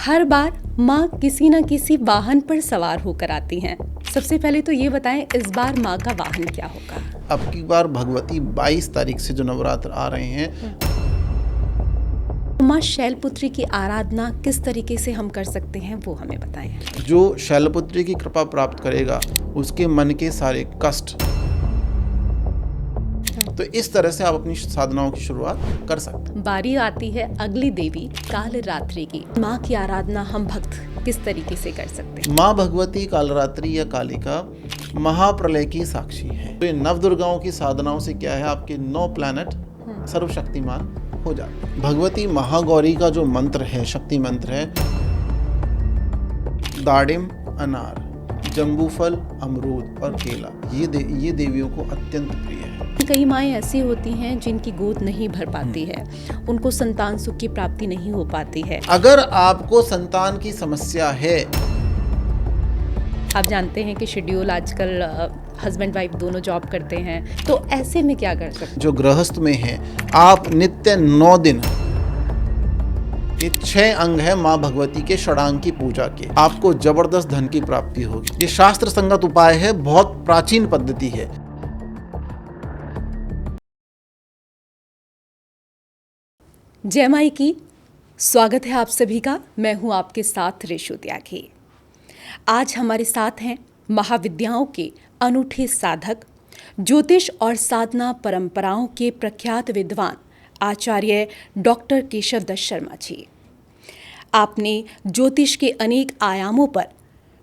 हर बार माँ किसी न किसी वाहन पर सवार होकर आती हैं। सबसे पहले तो ये बताएं, इस बार माँ का वाहन क्या होगा? अब की बार भगवती 22 तारीख से जो नवरात्र आ रहे हैं, माँ शैलपुत्री की आराधना किस तरीके से हम कर सकते हैं वो हमें बताएं। जो शैलपुत्री की कृपा प्राप्त करेगा उसके मन के सारे कष्ट, तो इस तरह से आप अपनी साधनाओं की शुरुआत कर सकते हैं। बारी आती है अगली देवी कालरात्रि की। माँ की आराधना हम भक्त किस तरीके से कर सकते हैं? माँ भगवती कालरात्रि या कालिका महाप्रलय की साक्षी है। तो ये नव दुर्गाओं की साधनाओं से क्या है, आपके 9 प्लैनेट सर्वशक्तिमान हो जाते हैं। भगवती महागौरी का जो मंत्र है, शक्ति मंत्र है, दाडिम, अनार, जम्बूफल, अमरूद और केला, ये देवियों को अत्यंत प्रिय है। कई माएँ ऐसी होती हैं जिनकी गोद नहीं भर पाती है, उनको संतान सुख की प्राप्ति नहीं हो पाती है। अगर आपको संतान की समस्या है, आप जानते हैं कि शेड्यूल आजकल हस्बैंड वाइफ दोनों जॉब करते हैं, तो ऐसे में क्या कर सकते हैं? जो गृहस्थ में है, आप नित्य 9 दिन, ये 6 अंग है माँ भगवती के षडांग की पूजा के, आपको जबरदस्त धन की प्राप्ति होगी। ये शास्त्र संगत उपाय है, बहुत प्राचीन पद्धति है। जय माई की, स्वागत है आप सभी का। मैं हूं आपके साथ रेशु त्यागी। आज हमारे साथ हैं महाविद्याओं के अनूठे साधक, ज्योतिष और साधना परंपराओं के प्रख्यात विद्वान आचार्य डॉक्टर केशव दत्त शर्मा जी। आपने ज्योतिष के अनेक आयामों पर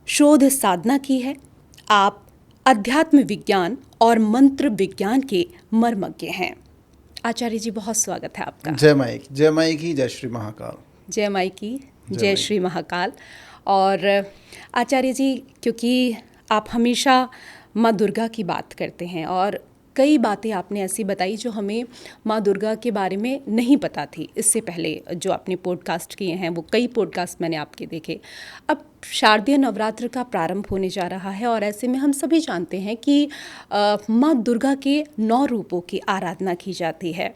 शोध साधना की है। आप अध्यात्म विज्ञान और मंत्र विज्ञान के मर्मज्ञ हैं। आचार्य जी, बहुत स्वागत है आपका। जय माई की, जय माई की, जय श्री महाकाल। जय माई की, जय श्री महाकाल। और आचार्य जी, क्योंकि आप हमेशा माँ दुर्गा की बात करते हैं और कई बातें आपने ऐसी बताई जो हमें माँ दुर्गा के बारे में नहीं पता थी। इससे पहले जो आपने पॉडकास्ट किए हैं, वो कई पॉडकास्ट मैंने आपके देखे। अब शारदीय नवरात्र का प्रारंभ होने जा रहा है और ऐसे में हम सभी जानते हैं कि माँ दुर्गा के 9 रूपों की आराधना की जाती है।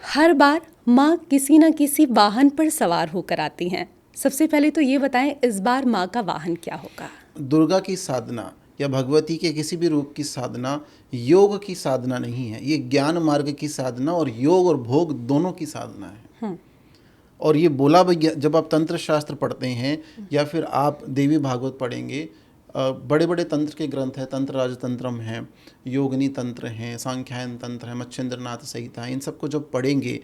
हर बार माँ किसी न किसी वाहन पर सवार होकर आती हैं। सबसे पहले तो ये बताएं, इस बार माँ का वाहन क्या होगा? दुर्गा की साधना या भगवती के किसी भी रूप की साधना योग की साधना नहीं है, ये ज्ञान मार्ग की साधना और योग और भोग दोनों की साधना है। और ये बोला भाई, जब आप तंत्र शास्त्र पढ़ते हैं या फिर आप देवी भागवत पढ़ेंगे, बड़े बड़े तंत्र के ग्रंथ हैं, तंत्र राजतंत्रम है, योगिनी तंत्र हैं, सांख्यायन तंत्र है, मच्छिंद्रनाथ संहिता है, इन सबको जब पढ़ेंगे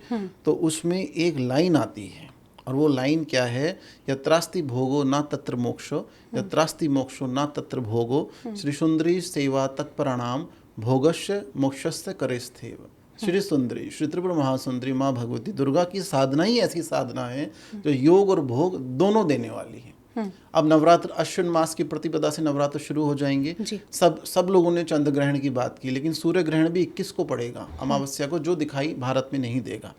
तो उसमें एक लाइन आती है, और वो लाइन क्या है? यत्रास्ति भोगो ना तत्र मोक्षो, यत्रास्ति मोक्षो ना तत्र भोगो, श्री सुंदरी सेवा तत्पराणाम भोगस्य मोक्षस्य करेस्थेव। श्री सुंदरी, श्री त्रिपुर महासुंदरी माँ भगवती दुर्गा की साधना ही ऐसी साधना है जो योग और भोग दोनों देने वाली है। अब नवरात्र, अश्विन मास की प्रतिपदा से नवरात्र शुरू हो जाएंगे। सब लोगों ने चंद्र ग्रहण की बात की, लेकिन सूर्य ग्रहण भी 21 को पड़ेगा, अमावस्या को, जो दिखाई भारत में नहीं देगा।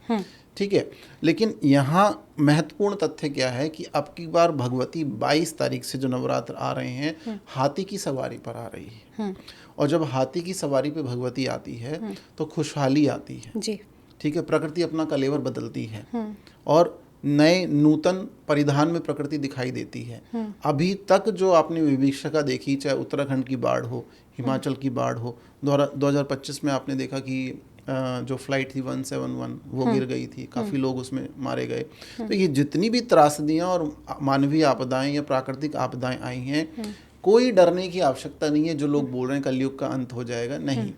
ठीक है, लेकिन यहाँ महत्वपूर्ण तथ्य क्या है कि अब की बार भगवती 22 तारीख से जो नवरात्र आ रहे हैं, हाथी की सवारी पर आ रही है। और जब हाथी की सवारी पे भगवती आती है तो खुशहाली आती है जी। ठीक है, प्रकृति अपना कलेवर बदलती है और नए नूतन परिधान में प्रकृति दिखाई देती है। अभी तक जो आपने विभीषिका देखी, चाहे उत्तराखंड की बाढ़ हो, हिमाचल की बाढ़ हो, 2025 में आपने देखा कि जो फ्लाइट थी 171 वो गिर गई थी, काफ़ी लोग उसमें मारे गए। तो ये जितनी भी त्रासदियाँ और मानवीय आपदाएं या प्राकृतिक आपदाएं आई हैं, कोई डरने की आवश्यकता नहीं है। जो लोग बोल रहे हैं कलयुग का अंत हो जाएगा, नहीं,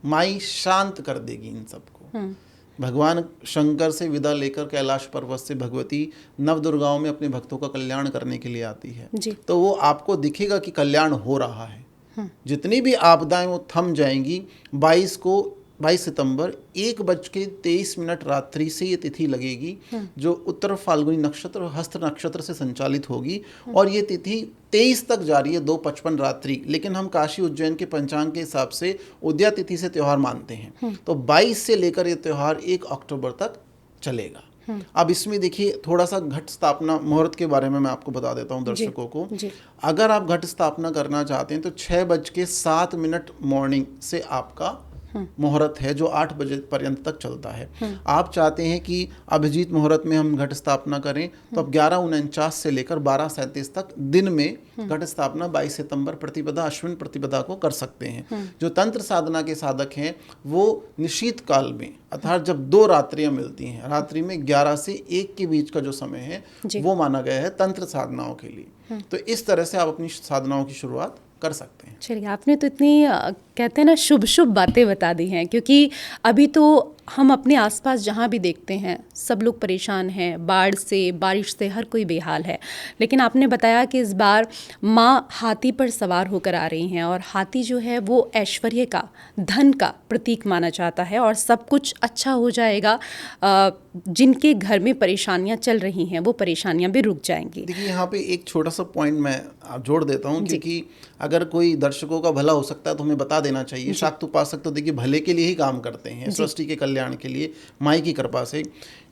माई शांत कर देगी इन सबको। भगवान शंकर से विदा लेकर कैलाश पर्वत से भगवती नव दुर्गाओं में अपने भक्तों का कल्याण करने के लिए आती है जी। तो वो आपको दिखेगा कि कल्याण हो रहा है। जितनी भी आपदाएं वो थम जाएंगी। 22 सितंबर 1:23 रात्रि से ये तिथि लगेगी, जो उत्तर फाल्गुनी नक्षत्र और हस्त नक्षत्र से संचालित होगी, और ये तिथि 23 तक जारी है, 2:55 रात्रि। लेकिन हम काशी उज्जैन के पंचांग के हिसाब से उदया तिथि से त्यौहार मानते हैं, तो 22 से लेकर ये त्यौहार 1 अक्टूबर तक चलेगा। अब इसमें देखिए, थोड़ा सा घट स्थापना मुहूर्त के बारे में मैं आपको बता देता हूँ दर्शकों को। अगर आप घट स्थापना करना चाहते हैं तो 6:07 मॉर्निंग से आपका मुहूर्त है जो 8 बजे पर्यंत तक चलता है। आप चाहते हैं कि अभिजीत मुहूर्त में हम घट स्थापना करें तो अब 11:49 से लेकर 12:37 तक दिन में घट स्थापना 22 सितंबर प्रतिपदा अश्विन प्रतिपदा को कर सकते हैं। जो तंत्र साधना के साधक हैं वो निशीत काल में, अर्थात जब 2 रात्रियां मिलती हैं, रात्रि में 11 से 1 के बीच का जो समय है वो माना गया है तंत्र साधनाओं के लिए। तो इस तरह से आप अपनी साधनाओं की शुरुआत कर सकते हैं। चलिए, आपने तो इतनी कहते हैं ना शुभ शुभ बातें बता दी हैं, क्योंकि अभी तो हम अपने आसपास जहाँ भी देखते हैं सब लोग परेशान हैं, बाढ़ से, बारिश से, हर कोई बेहाल है। लेकिन आपने बताया कि इस बार माँ हाथी पर सवार होकर आ रही हैं और हाथी जो है वो ऐश्वर्य का, धन का प्रतीक माना जाता है और सब कुछ अच्छा हो जाएगा। जिनके घर में परेशानियाँ चल रही हैं वो परेशानियाँ भी रुक जाएंगी। देखिए, यहाँ पे एक छोटा सा पॉइंट मैं जोड़ देता हूँ, क्योंकि अगर कोई दर्शकों का भला हो सकता है तो हमें बता देना चाहिए। शाक्त उपासक तो देखिए भले के लिए ही काम करते हैं, सृष्टि के कल्याण के लिए, माई की कृपा से।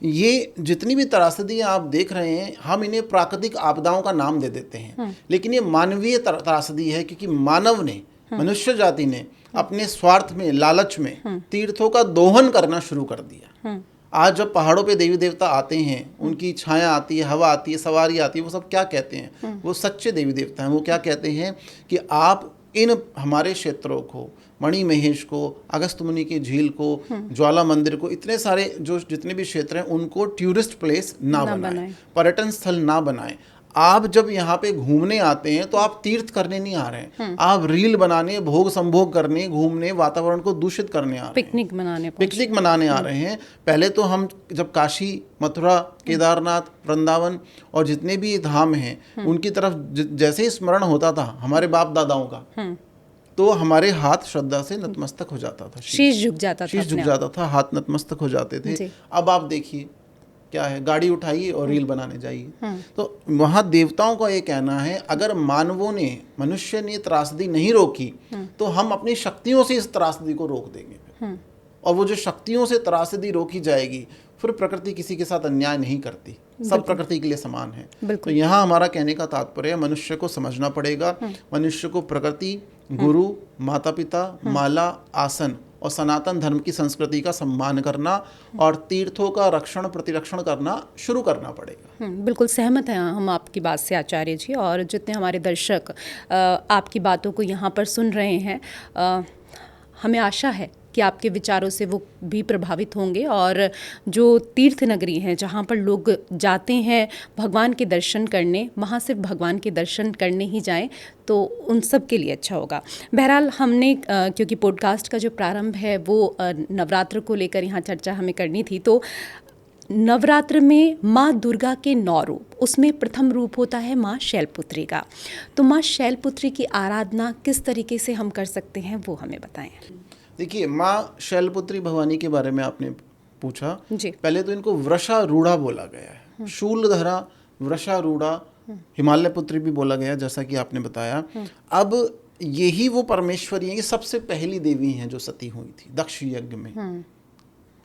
ये जितनी भी त्रासदियाँ आप देख रहे हैं, हम इन्हें प्राकृतिक आपदाओं का नाम दे देते हैं, लेकिन ये मानवीय त्रासदी है, क्योंकि मानव ने, मनुष्य जाति ने अपने स्वार्थ में, लालच में तीर्थों का दोहन करना शुरू कर दिया। आज जब पहाड़ों पे देवी देवता आते हैं, उनकी छाया आती है, हवा आती है, सवारी आती है, वो सब क्या कहते हैं? वो सच्चे देवी देवता हैं। वो क्या कहते हैं कि आप इन हमारे क्षेत्रों को, मणि महेश को, अगस्त मुनि की झील को, ज्वाला मंदिर को, इतने सारे जो जितने भी क्षेत्र हैं उनको टूरिस्ट प्लेस ना बनाएं, पर्यटन स्थल ना बनाएं। आप जब यहाँ पे घूमने आते हैं तो आप तीर्थ करने नहीं आ रहे हैं, आप रील बनाने, भोग संभोग करने, घूमने, वातावरण को दूषित करने आ रहे हैं, पिकनिक मनाने आ रहे हैं। पहले तो हम जब काशी, मथुरा, केदारनाथ, वृंदावन और जितने भी धाम हैं उनकी तरफ जैसे ही स्मरण होता था हमारे बाप दादाओं का, तो हमारे हाथ श्रद्धा से नतमस्तक हो जाता था, शीश झुक जाता था, हाथ नतमस्तक हो जाते थे। अब आप देखिए क्या है, गाड़ी उठाइए और रील बनाने जाइए। तो वहाँ देवताओं का ये कहना है, अगर मानवों ने, मनुष्य ने त्रासदी नहीं रोकी तो हम अपनी शक्तियों से इस त्रासदी को रोक देंगे। और वो जो शक्तियों से त्रासदी रोकी जाएगी, फिर प्रकृति किसी के साथ अन्याय नहीं करती, सब प्रकृति के लिए समान है। तो यहाँ हमारा कहने का तात्पर्य है, मनुष्य को समझना पड़ेगा, मनुष्य को प्रकृति, गुरु, माता पिता, माला, आसन और सनातन धर्म की संस्कृति का सम्मान करना और तीर्थों का रक्षण प्रतिरक्षण करना शुरू करना पड़ेगा। बिल्कुल सहमत हैं हम आपकी बात से आचार्य जी, और जितने हमारे दर्शक आपकी बातों को यहाँ पर सुन रहे हैं, हमें आशा है कि आपके विचारों से वो भी प्रभावित होंगे और जो तीर्थ नगरी हैं जहाँ पर लोग जाते हैं भगवान के दर्शन करने, वहाँ सिर्फ भगवान के दर्शन करने ही जाएं तो उन सब के लिए अच्छा होगा। बहरहाल हमने क्योंकि पॉडकास्ट का जो प्रारंभ है वो नवरात्र को लेकर यहाँ चर्चा हमें करनी थी, तो नवरात्र में माँ दुर्गा के 9 रूप, उसमें प्रथम रूप होता है माँ शैलपुत्री का। तो माँ शैलपुत्री की आराधना किस तरीके से हम कर सकते हैं वो हमें बताएं। देखिए, माँ शैलपुत्री भवानी के बारे में आपने पूछा जी। पहले तो इनको वृषारूढ़ा बोला गया है, शूलधरा, वृषारूढ़ा, हिमालय पुत्री भी बोला गया जैसा कि आपने बताया। अब यही वो परमेश्वरी हैं, ये सबसे पहली देवी हैं जो सती हुई थी दक्ष यज्ञ में,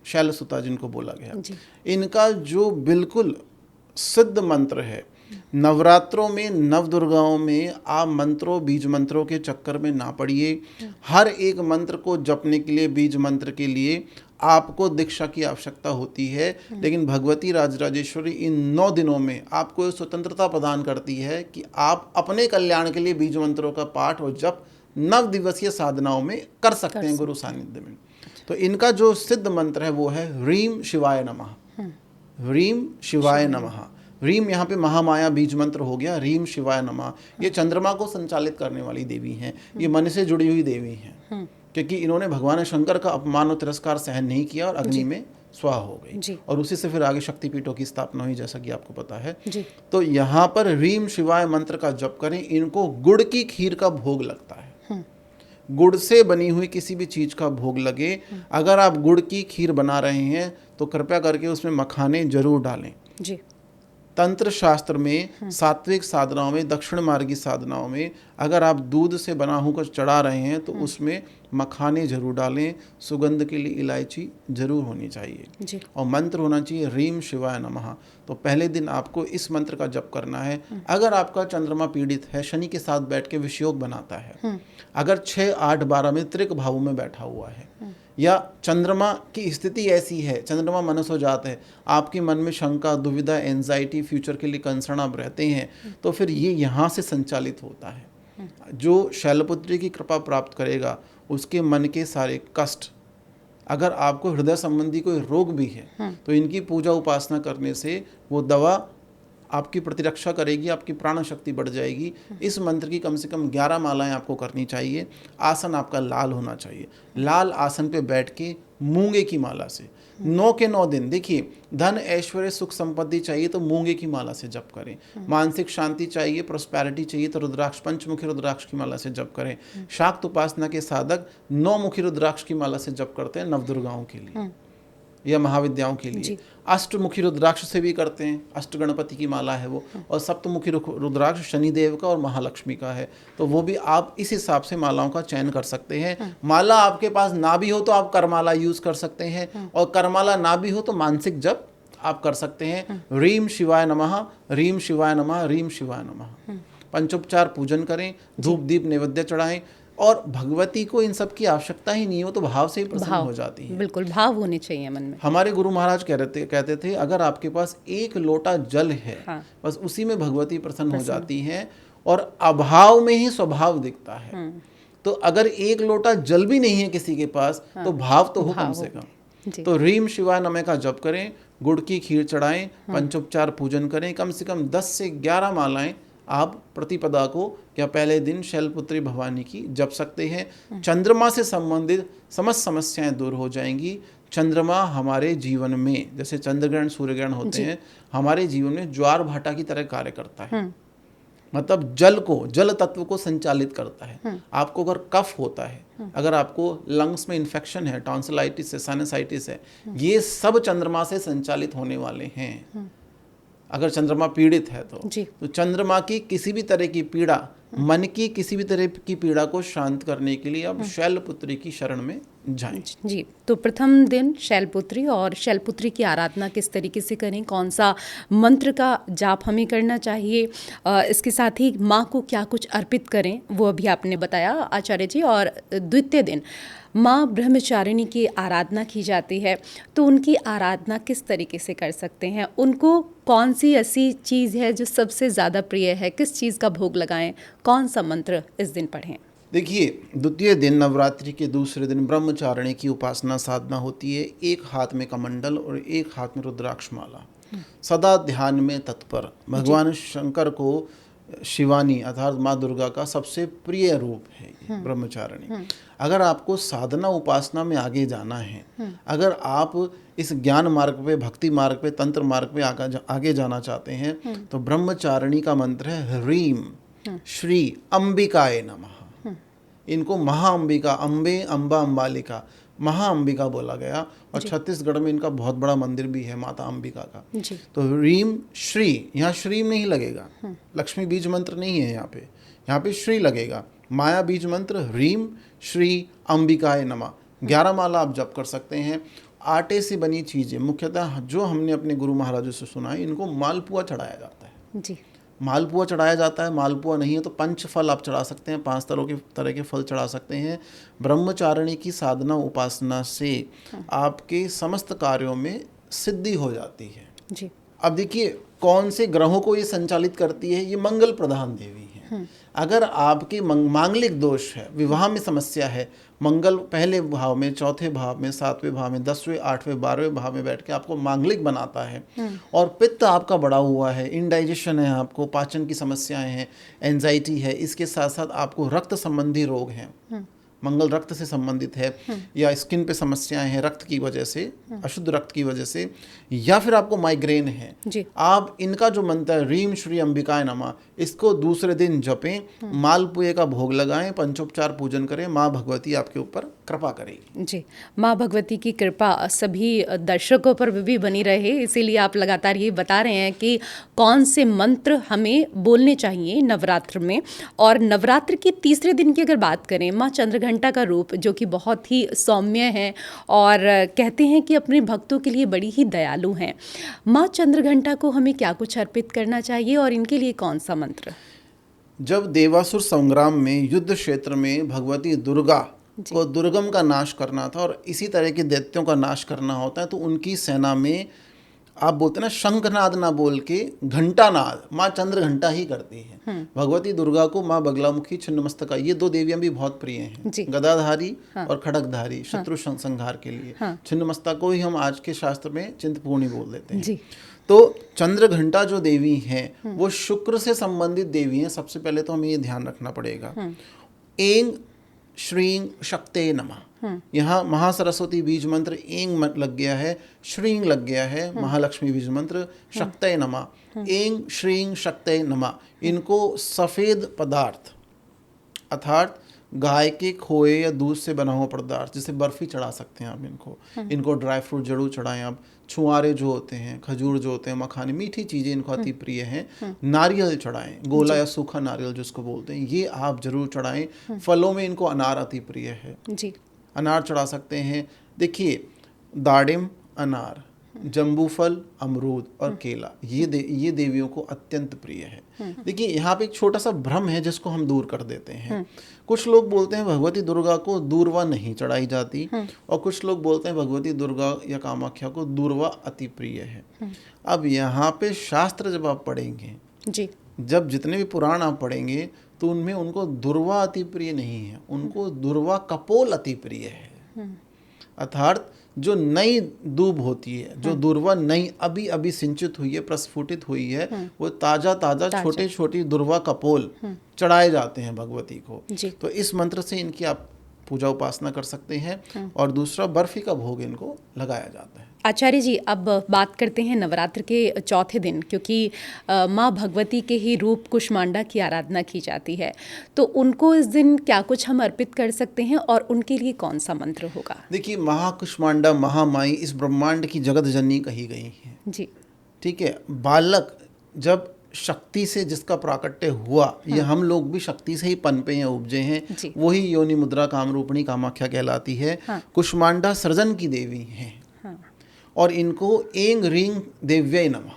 शैलसुता जिनको बोला गया। इनका जो बिल्कुल सिद्ध मंत्र है, नवरात्रों में, नव दुर्गाओं में आप मंत्रों, बीज मंत्रों के चक्कर में ना पड़िए। हर एक मंत्र को जपने के लिए, बीज मंत्र के लिए आपको दीक्षा की आवश्यकता होती है, लेकिन भगवती राजराजेश्वरी इन 9 दिनों में आपको स्वतंत्रता प्रदान करती है कि आप अपने कल्याण के लिए बीज मंत्रों का पाठ और जप 9 दिवसीय साधनाओं में कर सकते हैं गुरु सानिध्य में। तो इनका जो सिद्ध मंत्र है वो है ह्रीम शिवाय नमः, ह्रीम शिवाय नमः। ह्रीम यहाँ पे महामाया बीज मंत्र हो गया, ह्रीम शिवाय नमः। ये चंद्रमा को संचालित करने वाली देवी हैं, ये मन से जुड़ी हुई देवी हैं, क्योंकि इन्होंने भगवान शंकर का अपमान और तिरस्कार सहन नहीं किया और अग्नि में स्वाहा हो गई, और उसी से फिर आगे शक्तिपीठों की स्थापना हुई जैसा कि आपको पता है। तो यहाँ पर ह्रीम शिवाय मंत्र का जप करें। इनको गुड़ की खीर का भोग लगता है, गुड़ से बनी हुई किसी भी चीज का भोग लगे। अगर आप गुड़ की खीर बना रहे हैं तो कृपया करके उसमें मखाने जरूर डालें। तंत्र शास्त्र में, सात्विक साधनाओं में, दक्षिण मार्गी साधनाओं में अगर आप दूध से बना होकर चढ़ा रहे हैं तो उसमें मखाने जरूर डालें। सुगंध के लिए इलायची जरूर होनी चाहिए और मंत्र होना चाहिए ह्रीम शिवाय नमः। तो पहले दिन आपको इस मंत्र का जप करना है। अगर आपका चंद्रमा पीड़ित है, शनि के साथ बैठ के विषयोग बनाता है, अगर 6, 8, 12 में त्रिक भाव में बैठा हुआ है, या चंद्रमा की स्थिति ऐसी है, चंद्रमा मनसो जात है, आपके मन में शंका, दुविधा, एंजाइटी, फ्यूचर के लिए कंसर्न आप रहते हैं, तो फिर ये यहाँ से संचालित होता है। जो शैलपुत्री की कृपा प्राप्त करेगा उसके मन के सारे कष्ट, अगर आपको हृदय संबंधी कोई रोग भी है तो इनकी पूजा उपासना करने से वो दवा आपकी प्रतिरक्षा करेगी, आपकी प्राण शक्ति बढ़ जाएगी। इस मंत्र की कम से कम 11 मालाएं आपको करनी चाहिए। आसन आपका लाल होना चाहिए, लाल आसन पे बैठ के मूंगे की माला से 9 के 9 दिन, देखिए धन ऐश्वर्य सुख संपत्ति चाहिए तो मूंगे की माला से जप करें, मानसिक शांति चाहिए, प्रोस्पैरिटी चाहिए तो रुद्राक्ष, पंचमुखी रुद्राक्ष की माला से जप करें। शाक्त उपासना के साधक 9 मुखी रुद्राक्ष की माला से जप करते हैं नवदुर्गाओं के लिए या महाविद्याओं के लिए। अष्टमुखी रुद्राक्ष से भी करते हैं, अष्ट गणपति की माला है वो, और सप्तमुखी रुद्राक्ष शनिदेव का और महालक्ष्मी का है, तो वो भी आप इस हिसाब से मालाओं का चयन कर सकते हैं। माला आपके पास ना भी हो तो आप करमाला यूज कर सकते हैं, और करमाला ना भी हो तो मानसिक जप आप कर सकते हैं। रीम शिवाय नमः, रीम शिवाय नमः, रीम शिवाय नमः। पंचोपचार पूजन करें, धूप दीप नैवेद्य चढ़ाएं, और भगवती को इन सब की आवश्यकता ही नहीं हो तो भाव से ही प्रसन्न हो जाती है। बिल्कुल, भाव होने चाहिए मन में। हमारे गुरु महाराज कहते थे अगर आपके पास एक लोटा जल है, बस उसी में भगवती प्रसन्न हो जाती हैं, और अभाव में ही स्वभाव दिखता है। तो अगर एक लोटा जल भी नहीं है किसी के पास तो भाव तो हो कम से कम। तो रीम शिवाय नमः का जप करें, गुड़ की खीर चढ़ाएं, पंचोपचार पूजन करें, कम से कम 10 से 11 मालाएं आप प्रतिपदा को या पहले दिन शैलपुत्री भवानी की जप सकते हैं। चंद्रमा से संबंधित समस्त समस्याएं दूर हो जाएंगी। चंद्रमा हमारे जीवन में, जैसे चंद्रग्रहण सूर्यग्रहण होते हैं, हमारे जीवन में ज्वार भाटा की तरह कार्य करता है। मतलब जल तत्व को संचालित करता है। आपको अगर कफ होता है, अगर आपको लंग्स में इन्फेक्शन है, टॉन्सिलाइटिस है, साइनसाइटिस है, ये सब चंद्रमा से संचालित होने वाले हैं। अगर चंद्रमा पीड़ित है तो चंद्रमा की किसी भी तरह की पीड़ा, मन की किसी भी तरह की पीड़ा को शांत करने के लिए अब शैलपुत्री की शरण में जाएं। जी, तो प्रथम दिन शैलपुत्री, और शैलपुत्री की आराधना किस तरीके से करें, कौन सा मंत्र का जाप हमें करना चाहिए, इसके साथ ही माँ को क्या कुछ अर्पित करें वो अभी आपने बताया आचार्य जी। और द्वितीय दिन माँ ब्रह्मचारिणी की आराधना की जाती है, तो उनकी आराधना किस तरीके से कर सकते हैं, उनको कौन सी ऐसी चीज़ है जो सबसे ज़्यादा प्रिय है, किस चीज़ का भोग लगाएं, कौन सा मंत्र इस दिन पढ़ें? देखिए, द्वितीय दिन नवरात्रि के दूसरे दिन ब्रह्मचारिणी की उपासना साधना होती है। एक हाथ में कमंडल और एक हाथ में रुद्राक्ष माला, सदा ध्यान में तत्पर। भगवान शंकर को शिवानी अर्थात माँ दुर्गा का सबसे प्रिय रूप है ब्रह्मचारिणी। अगर आपको साधना उपासना में आगे जाना है, अगर आप इस ज्ञान मार्ग पे, भक्ति मार्ग पे, तंत्र मार्ग पे आगे जाना चाहते हैं, तो ब्रह्मचारिणी का मंत्र है ह्रीम श्री अंबिकाय नमः। इनको महाअंबिका, अम्बे अम्बा अम्बालिका, महाअंबिका बोला गया, और छत्तीसगढ़ में इनका बहुत बड़ा मंदिर भी है माता अंबिका का। तो रीम श्री, यहाँ श्री नहीं लगेगा, लक्ष्मी बीज मंत्र नहीं है यहाँ पे श्री लगेगा। माया बीज मंत्र रीम श्री अंबिकाय नमः। 11 माला आप जप कर सकते हैं। आटे से बनी चीज़ें, मुख्यतः जो हमने अपने गुरु महाराजों से सुना है, इनको मालपुआ चढ़ाया जाता है। जी, मालपुआ चढ़ाया जाता है। मालपुआ नहीं है तो पंच फल आप चढ़ा सकते हैं, 5 तरह के फल चढ़ा सकते हैं। ब्रह्मचारिणी की साधना उपासना से आपके समस्त कार्यों में सिद्धि हो जाती है। जी, अब देखिए कौन से ग्रहों को ये संचालित करती है, ये मंगल प्रधान देवी है। अगर आपके मांगलिक दोष है, विवाह में समस्या है, मंगल पहले भाव में, चौथे भाव में, 7वें भाव में, 10वें, 8वें, 12वें भाव में बैठ के आपको मांगलिक बनाता है, और पित्त आपका बढ़ा हुआ है, इंडाइजेशन है, आपको पाचन की समस्याएं हैं, एंजाइटी है, इसके साथ साथ आपको रक्त संबंधी रोग हैं, मंगल रक्त से संबंधित है, या स्किन पे समस्याएं हैं रक्त की वजह से, अशुद्ध रक्त की वजह से, या फिर आपको माइग्रेन है, आप इनका जो मंत्र है रीम श्री अंबिकाय नमः, इसको दूसरे दिन जपें, मालपुए का भोग लगाएं, पंचोपचार पूजन करें, माँ भगवती आपके ऊपर कृपा करेगी। जी, माँ भगवती की कृपा सभी दर्शकों पर भी बनी रहे, इसीलिए आप लगातार ये बता रहे हैं कि कौन से मंत्र हमें बोलने चाहिए नवरात्र में। और नवरात्र के तीसरे दिन की अगर बात करें, माँ चंद्रघंटा का रूप जो कि बहुत ही सौम्य है और कहते हैं कि अपने भक्तों के लिए बड़ी ही दयालु हैं, माँ चंद्रघंटा को हमें क्या कुछ अर्पित करना चाहिए और इनके लिए कौन सा मंत्र? जब देवासुर संग्राम में युद्ध क्षेत्र में भगवती दुर्गा को दुर्गम का नाश करना था और इसी तरह के दैत्यों का नाश करना होता है, तो उनकी सेना में आप बोलते हैं ना, शंखनाद ना बोल के घंटानाद, माँ चंद्र घंटा ही करती है। भगवती दुर्गा को माँ बगलामुखी, छिन्नमस्तका, ये दो देवियां भी बहुत प्रिय हैं, गदाधारी और खड़गधारी, शत्रु संहार के लिए। छिन्नमस्तका को ही हम आज के शास्त्र में चिंतपूर्णी बोल देते हैं। तो चंद्र घंटा जो देवी हैं वो शुक्र से संबंधित देवी हैं। सबसे पहले तो हमें ये ध्यान रखना पड़ेगा, ऐं श्रीं शक्ते नमः। यहाँ महासरस्वती बीज मंत्र ऐं लग गया है, श्रीं लग गया है, महालक्ष्मी बीज मंत्र शक्ते नमः, ऐं श्रीं शक्ते नमः। इनको सफ़ेद पदार्थ अर्थात गाय के खोए या दूध से बना हुआ पदार्थ, जैसे बर्फी चढ़ा सकते हैं आप, इनको ड्राई फ्रूट जरूर चढ़ाएं आप। छुआरे जो होते हैं, खजूर जो होते हैं, मखाने, मीठी चीज़ें इनको अति प्रिय हैं। नारियल चढ़ाएं, गोला या सूखा नारियल जिसको बोलते हैं, ये आप जरूर चढ़ाएं। फलों में इनको अनार अति प्रिय है जी, अनार चढ़ा सकते हैं। देखिए, दाडिम, अनार, जम्बू फल, अमरूद और केला, ये देवियों को अत्यंत प्रिय है। देखिए, यहाँ पे एक छोटा सा भ्रम है जिसको हम दूर कर देते हैं। कुछ लोग बोलते हैं भगवती दुर्गा को दूर्वा नहीं चढ़ाई जाती, और कुछ लोग बोलते हैं भगवती दुर्गा या कामाख्या को दूर्वा अति प्रिय है। अब यहाँ पे शास्त्र जब आप पढ़ेंगे जी, जब जितने भी पुराण आप पढ़ेंगे तो उनमें उनको दूर्वा अति प्रिय नहीं है, उनको दूर्वा कपोल अति प्रिय है। अर्थात जो नई दूब होती है, जो दूर्वा नई अभी अभी सिंचित हुई है, प्रस्फुटित हुई है, वो ताजा ताजा छोटे छोटी दूर्वा कपोल चढ़ाए जाते हैं भगवती को। तो इस मंत्र से इनकी आप पूजा उपासना कर सकते हैं। और दूसरा, बर्फी का भोग इनको लगाया जाता है। आचार्य जी, अब बात करते हैं नवरात्र के चौथे दिन, क्योंकि माँ भगवती के ही रूप कुष्मांडा की आराधना की जाती है, तो उनको इस दिन क्या कुछ हम अर्पित कर सकते हैं और उनके लिए कौन सा मंत्र होगा? देखिए, महाकुष्मांडा, महामाई इस ब्रह्मांड की जगत जननी कही गई है जी, ठीक है। बालक जब शक्ति से जिसका प्राकट्य हुआ, ये हम लोग भी शक्ति से ही पनपे हैं, उपजे हैं, वही योनि मुद्रा कामरूपिणी कामाख्या कहलाती है। कुष्मांडा सृजन की देवी हैं, और इनको ऐं ह्रीं देव्यै नमः,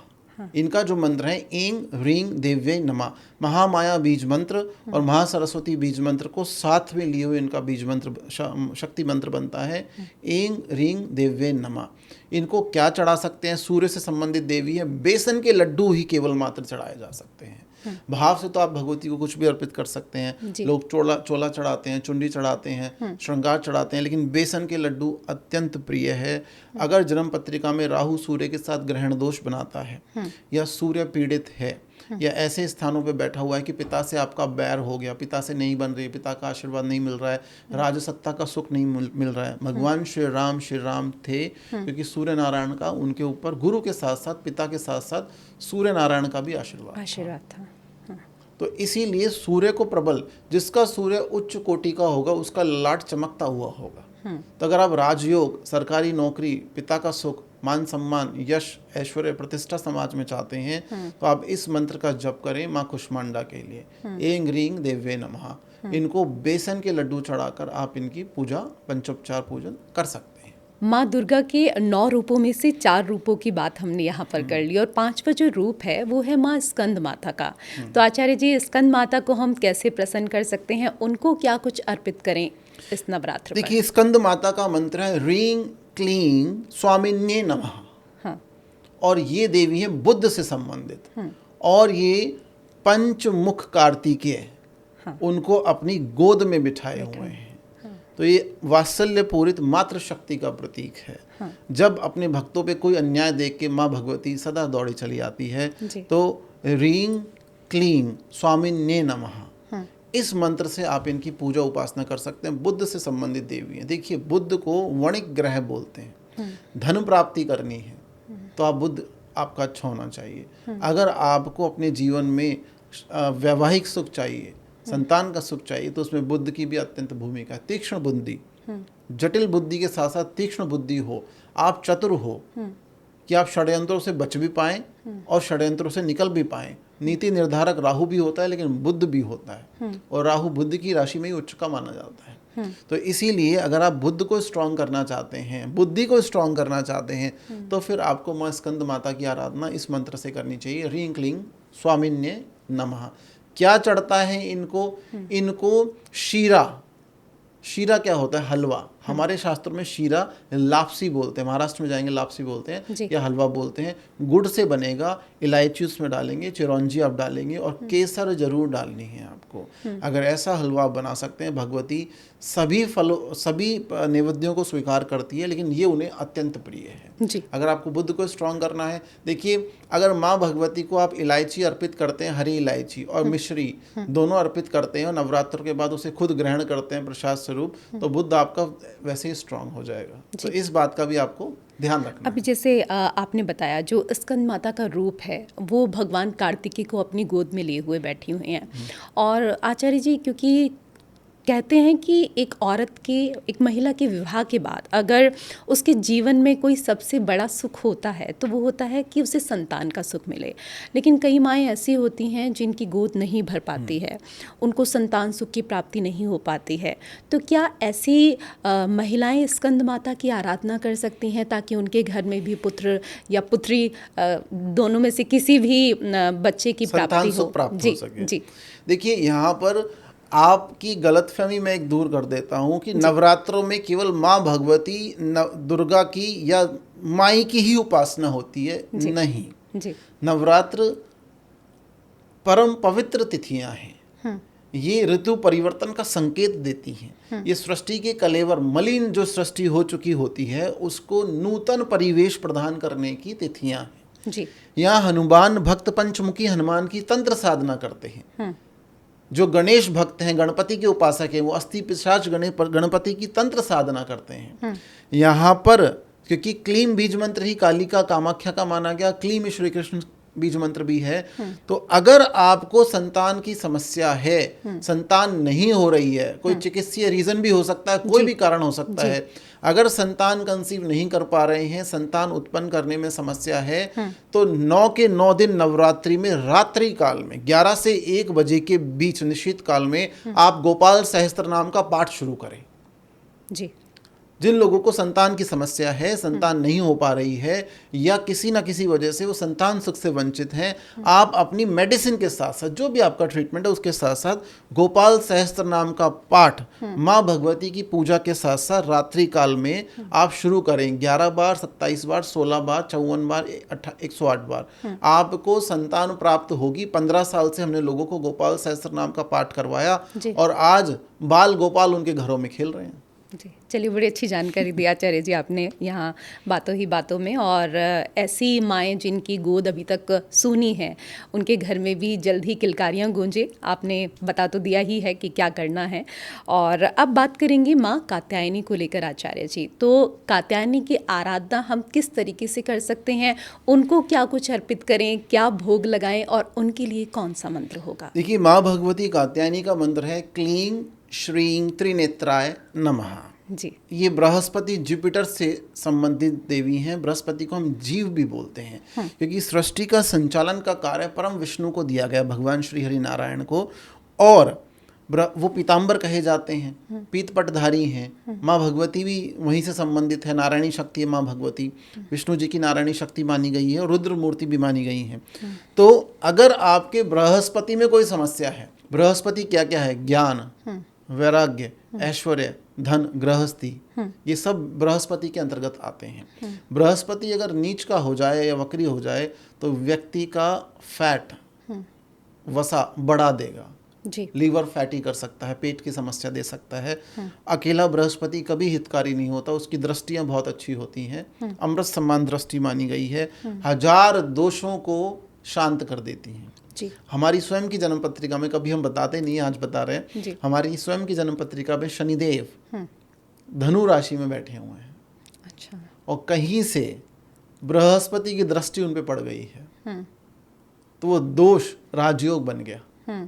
इनका जो मंत्र है ऐं ह्रीं देव्यै नमः, महामाया बीज मंत्र और महासरस्वती बीज मंत्र को साथ में लिए हुए इनका बीज मंत्र, शक्ति मंत्र बनता है, ऐं ह्रीं देव्यै नमः। इनको क्या चढ़ा सकते हैं? सूर्य से संबंधित देवी है, बेसन के लड्डू ही केवल मात्र चढ़ाए जा सकते हैं। भाव से तो आप भगवती को कुछ भी अर्पित कर सकते हैं। लोग चोला चढ़ाते हैं, चुंडी चढ़ाते हैं, श्रृंगार चढ़ाते हैं, लेकिन बेसन के लड्डू अत्यंत प्रिय है। अगर जन्म पत्रिका में राहु सूर्य के साथ ग्रहण दोष बनाता है, या सूर्य पीड़ित है, या ऐसे स्थानों पे बैठा हुआ है कि पिता से आपका बैर हो गया, पिता से नहीं बन रही, पिता का आशीर्वाद नहीं मिल रहा है, राजसत्ता का सुख नहीं मिल रहा है। भगवान श्री राम थे, क्योंकि सूर्य नारायण का उनके ऊपर गुरु के साथ साथ, पिता के साथ साथ सूर्य नारायण का भी आशीर्वाद था। तो इसीलिए सूर्य को प्रबल, जिसका सूर्य उच्च कोटि का होगा उसका ललाट चमकता हुआ होगा। तो अगर आप राजयोग, सरकारी नौकरी, पिता का सुख, मान सम्मान, यश, ऐश्वर्य, प्रतिष्ठा समाज में चाहते हैं, तो आप इस मंत्र का जप करें माँ कुष्मांडा के लिए, ऐं ह्रीं देव्यै नमः। इनको बेसन के लड्डू चढ़ाकर आप इनकी पूजा, पंचोपचार पूजन कर सकते हैं। माँ दुर्गा के 9 रूपों में से 4 रूपों की बात हमने यहाँ पर कर ली, और 5वां जो रूप है वो है माँ स्कंद माता का। तो आचार्य जी, स्कंद माता को हम कैसे प्रसन्न कर सकते हैं? उनको क्या कुछ अर्पित करें इस नवरात्र? देखिए, स्कंद माता का मंत्र है ह्रीं क्लीं स्वामिन्ये नमः। और ये देवी है बुद्ध से संबंधित, और ये पंचमुख कार्तिकेय उनको अपनी गोद में बिठाए हुए हैं। तो ये वात्सल्य पूरित मातृ शक्ति का प्रतीक है। जब अपने भक्तों पे कोई अन्याय देख के माँ भगवती सदा दौड़ी चली आती है। तो ह्रीं क्लीं स्वामिन्ये नमः, इस मंत्र से आप इनकी पूजा उपासना कर सकते हैं। बुद्ध से संबंधित देवी हैं। देखिए, बुद्ध को वणिक ग्रह बोलते हैं। धन प्राप्ति करनी है तो आप बुद्ध आपका अच्छा होना चाहिए। अगर आपको अपने जीवन में वैवाहिक सुख चाहिए, संतान का सुख चाहिए, तो उसमें बुद्ध की भी अत्यंत भूमिका है। तीक्ष्ण बुद्धि, जटिल बुद्धि के साथ साथ तीक्ष्ण बुद्धि हो, आप चतुर हो कि आप षड्यंत्रों से बच भी पाएं और षड्यंत्रों से निकल भी पाएं। नीति निर्धारक राहु भी होता है, लेकिन बुद्ध भी होता है, और राहु बुद्ध की राशि में ही उच्च का माना जाता है। तो इसीलिए अगर आप बुद्ध को स्ट्रॉन्ग करना चाहते हैं, बुद्धि को स्ट्रॉन्ग करना चाहते हैं, तो फिर आपको माँ स्कंद माता की आराधना इस मंत्र से करनी चाहिए, ह्रीं क्लीं स्वामिन्ये नमः। क्या चढ़ता है इनको? इनको शीरा, शीरा क्या होता है? हलवा। हमारे शास्त्रों में शीरा लापसी बोलते हैं, महाराष्ट्र में जाएंगे लापसी बोलते हैं या हलवा बोलते हैं। गुड़ से बनेगा, इलायची उसमें डालेंगे, चिरौंजी आप डालेंगे और केसर जरूर डालनी है आपको। अगर ऐसा हलवा आप बना सकते हैं, भगवती सभी फलों सभी नैवेद्यों को स्वीकार करती है, लेकिन ये उन्हें अत्यंत प्रिय है जी। अगर आपको बुद्ध को स्ट्रांग करना है, देखिए अगर माँ भगवती को आप इलायची अर्पित करते हैं, हरी इलायची और मिश्री दोनों अर्पित करते हैं और नवरात्र के बाद उसे खुद ग्रहण करते हैं प्रसाद स्वरूप, तो बुद्ध आपका वैसे ही स्ट्रांग हो जाएगा। तो इस बात का भी आपको ध्यान रखना। अभी जैसे आपने बताया जो स्कंद माता का रूप है वो भगवान कार्तिकेय को अपनी गोद में लिए हुए बैठी हुई हैं। और आचार्य जी, क्योंकि कहते हैं कि एक महिला के विवाह के बाद अगर उसके जीवन में कोई सबसे बड़ा सुख होता है तो वो होता है कि उसे संतान का सुख मिले। लेकिन कई माएँ ऐसी होती हैं जिनकी गोद नहीं भर पाती है, उनको संतान सुख की प्राप्ति नहीं हो पाती है। तो क्या ऐसी महिलाएं स्कंद माता की आराधना कर सकती हैं ताकि उनके घर में भी पुत्र या पुत्री दोनों में से किसी भी बच्चे की प्राप्ति हो? हो सके। जी, देखिए यहाँ पर आपकी गलतफहमी मैं एक दूर कर देता हूँ कि नवरात्रों में केवल माँ भगवती दुर्गा की या माई की ही उपासना होती है। नहीं जी। नवरात्र परम पवित्र तिथियां हैं। ये ऋतु परिवर्तन का संकेत देती हैं। ये सृष्टि के कलेवर मलिन जो सृष्टि हो चुकी होती है उसको नूतन परिवेश प्रदान करने की तिथियां हैं जी। यहाँ हनुमान भक्त पंचमुखी हनुमान की तंत्र साधना करते हैं। जो गणेश भक्त हैं, गणपति के उपासक हैं, वो अस्थि पिशाच गणपति की तंत्र साधना करते हैं। यहाँ पर क्योंकि क्लीम बीज मंत्र ही कालिका कामाख्या का माना गया, क्लीम श्री कृष्ण बीज मंत्र भी है। तो अगर आपको संतान की समस्या है, संतान नहीं हो रही है, कोई चिकित्सीय रीजन भी हो सकता है, कोई भी कारण हो सकता है, अगर संतान कंसीव नहीं कर पा रहे हैं, संतान उत्पन्न करने में समस्या है, तो 9 के 9 दिन नवरात्रि में रात्रि काल में 11 से 1 बजे के बीच निश्चित काल में आप गोपाल सहस्त्र नाम का पाठ शुरू करें जी। जिन लोगों को संतान की समस्या है, संतान नहीं हो पा रही है या किसी ना किसी वजह से वो संतान सुख से वंचित हैं, आप अपनी मेडिसिन के साथ साथ जो भी आपका ट्रीटमेंट है उसके साथ साथ गोपाल सहस्त्र नाम का पाठ माँ भगवती की पूजा के साथ साथ रात्रि काल में आप शुरू करें। 11 बार, 27 बार, 16 बार, 54 बार, 108 बार आपको संतान प्राप्त होगी। 15 साल से हमने लोगों को गोपाल सहस्त्र नाम का पाठ करवाया और आज बाल गोपाल उनके घरों में खेल रहे हैं जी। चलिए, बड़ी अच्छी जानकारी दी आचार्य जी आपने यहाँ बातों ही बातों में। और ऐसी माएँ जिनकी गोद अभी तक सूनी है उनके घर में भी जल्द ही किलकारियाँ गूंजे। आपने बता तो दिया ही है कि क्या करना है। और अब बात करेंगे माँ कात्यायनी को लेकर आचार्य जी। तो कात्यायनी की आराधना हम किस तरीके से कर सकते हैं? उनको क्या कुछ अर्पित करें, क्या भोग लगाएं और उनके लिए कौन सा मंत्र होगा? देखिए, माँ भगवती कात्यायनी का मंत्र है क्लीं श्रीं त्रिनेत्राय नमः जी। ये बृहस्पति जुपिटर से संबंधित देवी हैं। बृहस्पति को हम जीव भी बोलते हैं क्योंकि सृष्टि का संचालन का कार्य परम विष्णु को दिया गया, भगवान श्री हरि नारायण को। और वो पीताम्बर कहे जाते हैं, पीतपटधारी हैं। माँ भगवती भी वहीं से संबंधित है, नारायणी शक्ति है माँ भगवती। विष्णु जी की नारायणी शक्ति मानी गई है और रुद्र मूर्ति भी मानी गई है। तो अगर आपके बृहस्पति में कोई समस्या है, बृहस्पति क्या क्या है? ज्ञान, वैराग्य, ऐश्वर्य, धन, गृहस्थी, ये सब बृहस्पति के अंतर्गत आते हैं। बृहस्पति अगर नीच का हो जाए या वक्री हो जाए तो व्यक्ति का फैट वसा बढ़ा देगा जी। लीवर फैटी कर सकता है, पेट की समस्या दे सकता है। अकेला बृहस्पति कभी हितकारी नहीं होता, उसकी दृष्टियां बहुत अच्छी होती हैं। अमृत समान दृष्टि मानी गई है, 1000 दोषों को शांत कर देती हैं जी। हमारी स्वयं की जन्म पत्रिका में, कभी हम बताते नहीं, आज बता रहे हैं, हमारी स्वयं की जन्म पत्रिका में शनिदेव धनु राशि में बैठे हुए हैं। अच्छा। और कहीं से बृहस्पति की दृष्टि उन पे पड़ गई है तो वो दोष राजयोग बन गया।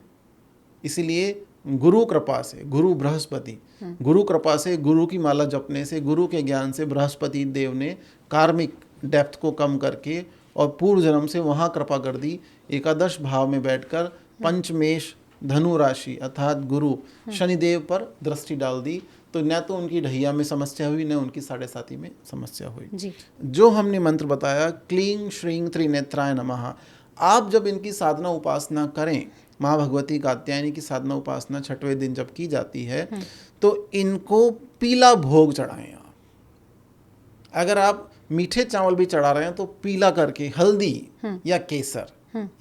इसीलिए गुरु कृपा से, गुरु बृहस्पति, गुरु कृपा से, गुरु की माला जपने से, गुरु के ज्ञान से बृहस्पति देव ने कार्मिक डेप्थ को कम करके और पूर्व जन्म से वहाँ कृपा कर दी। एकादश भाव में बैठकर पंचमेश धनु राशि अर्थात गुरु शनिदेव पर दृष्टि डाल दी। तो न तो उनकी ढैया में समस्या हुई, न उनकी 7.5 में समस्या हुई जी। जो हमने मंत्र बताया क्लीं श्रीं त्रिनेत्राय नमः, आप जब इनकी साधना उपासना करें, माँ भगवती कात्यायनी की साधना उपासना 6वें दिन जब की जाती है तो इनको पीला भोग चढ़ाएं आप। अगर आप मीठे चावल भी चढ़ा रहे हैं तो पीला करके हल्दी या केसर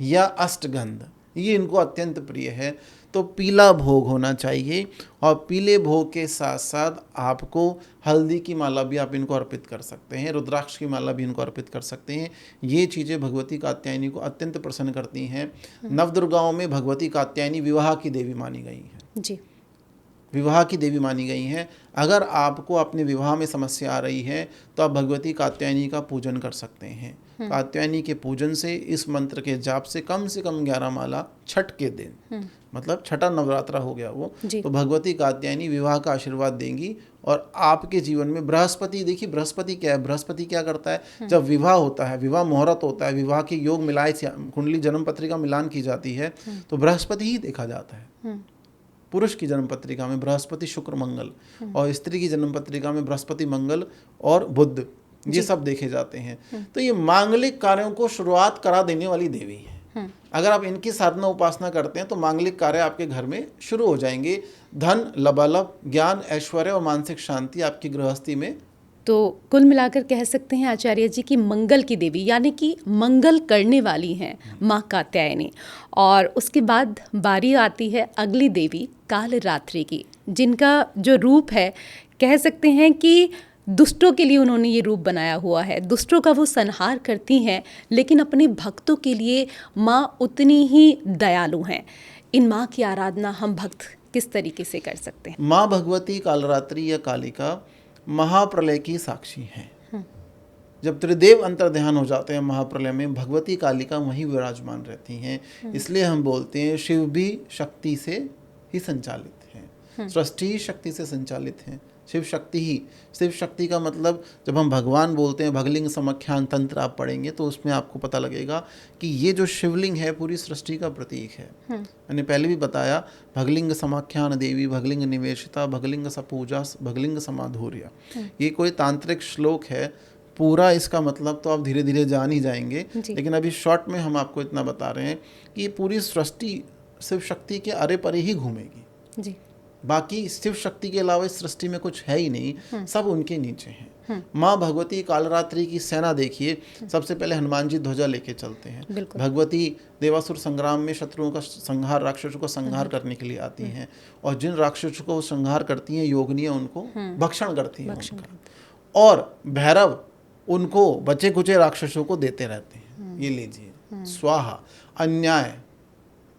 या अष्टगंध, ये इनको अत्यंत प्रिय है, तो पीला भोग होना चाहिए। और पीले भोग के साथ साथ आपको हल्दी की माला भी आप इनको अर्पित कर सकते हैं, रुद्राक्ष की माला भी इनको अर्पित कर सकते हैं। ये चीज़ें भगवती कात्यायनी को अत्यंत प्रसन्न करती हैं। नवदुर्गाओं में भगवती कात्यायनी विवाह की देवी मानी गई है जी, विवाह की देवी मानी गई हैं। अगर आपको अपने विवाह में समस्या आ रही है तो आप भगवती कात्यायनी का पूजन कर सकते हैं। कात्यायनी के पूजन से, इस मंत्र के जाप से कम 11 माला छठ के दिन, मतलब छठा नवरात्रा हो गया वो, तो भगवती कात्यायनी विवाह का आशीर्वाद देंगी। और आपके जीवन में बृहस्पति, देखिए बृहस्पति क्या है, बृहस्पति क्या करता है, जब विवाह होता है, विवाह मुहूर्त होता है, विवाह के योग मिलाए, कुंडली जन्म पत्रिका मिलान की जाती है, तो बृहस्पति ही देखा जाता है। पुरुष की जन्म पत्रिका में बृहस्पति, शुक्र, मंगल, और स्त्री की जन्म पत्रिका में बृहस्पति, मंगल और बुध, ये सब देखे जाते हैं। तो ये मांगलिक कार्यों को शुरुआत करा देने वाली देवी है। अगर आप इनकी साधना उपासना करते हैं तो मांगलिक कार्य आपके घर में शुरू हो जाएंगे। धन, लबालब, ज्ञान, ऐश्वर्य और मानसिक शांति आपकी गृहस्थी में। तो कुल मिलाकर कह सकते हैं आचार्य जी की मंगल की देवी, यानी कि मंगल करने वाली हैं माँ कात्यायनी। और उसके बाद बारी आती है अगली देवी कालरात्रि की, जिनका जो रूप है कह सकते हैं कि दुष्टों के लिए उन्होंने ये रूप बनाया हुआ है। दुष्टों का वो संहार करती हैं, लेकिन अपने भक्तों के लिए माँ उतनी ही दयालु हैं। इन माँ की आराधना हम भक्त किस तरीके से कर सकते हैं? माँ भगवती कालरात्रि या कालिका महाप्रलय की साक्षी हैं। जब त्रिदेव अंतर्ध्यान हो जाते हैं महाप्रलय में, भगवती कालिका वहीं विराजमान रहती हैं। इसलिए हम बोलते हैं शिव भी शक्ति से ही संचालित हैं, सृष्टि शक्ति से संचालित हैं, शिव शक्ति ही। शिव शक्ति का मतलब, जब हम भगवान बोलते हैं, भगलिंग समाख्यान तंत्र आप पढ़ेंगे तो उसमें आपको पता लगेगा कि ये जो शिवलिंग है पूरी सृष्टि का प्रतीक है। मैंने पहले भी बताया, भगलिंग समाख्यान देवी, भगलिंग निवेशिता, भगलिंग सपूजा, भगलिंग समाधुर्य, ये कोई तांत्रिक श्लोक है। पूरा इसका मतलब तो आप धीरे धीरे जान ही जाएंगे, लेकिन अभी शॉर्ट में हम आपको इतना बता रहे हैं कि ये पूरी सृष्टि शिव शक्ति के अरे परे ही घूमेगी जी। बाकी शिव शक्ति के अलावा इस सृष्टि में कुछ है ही नहीं, सब उनके नीचे हैं। माँ भगवती कालरात्रि की सेना देखिए, सबसे पहले हनुमान जी ध्वजा लेके चलते हैं। भगवती देवासुर संग्राम में शत्रुओं का संहार, राक्षसों का संहार करने के लिए आती हैं, और जिन राक्षसों को संहार करती हैं योगिनियाँ उनको भक्षण करती हैं उनका। और भैरव उनको बचे कुचे राक्षसों को देते रहते हैं। ये लीजिए, स्वाहा अन्याय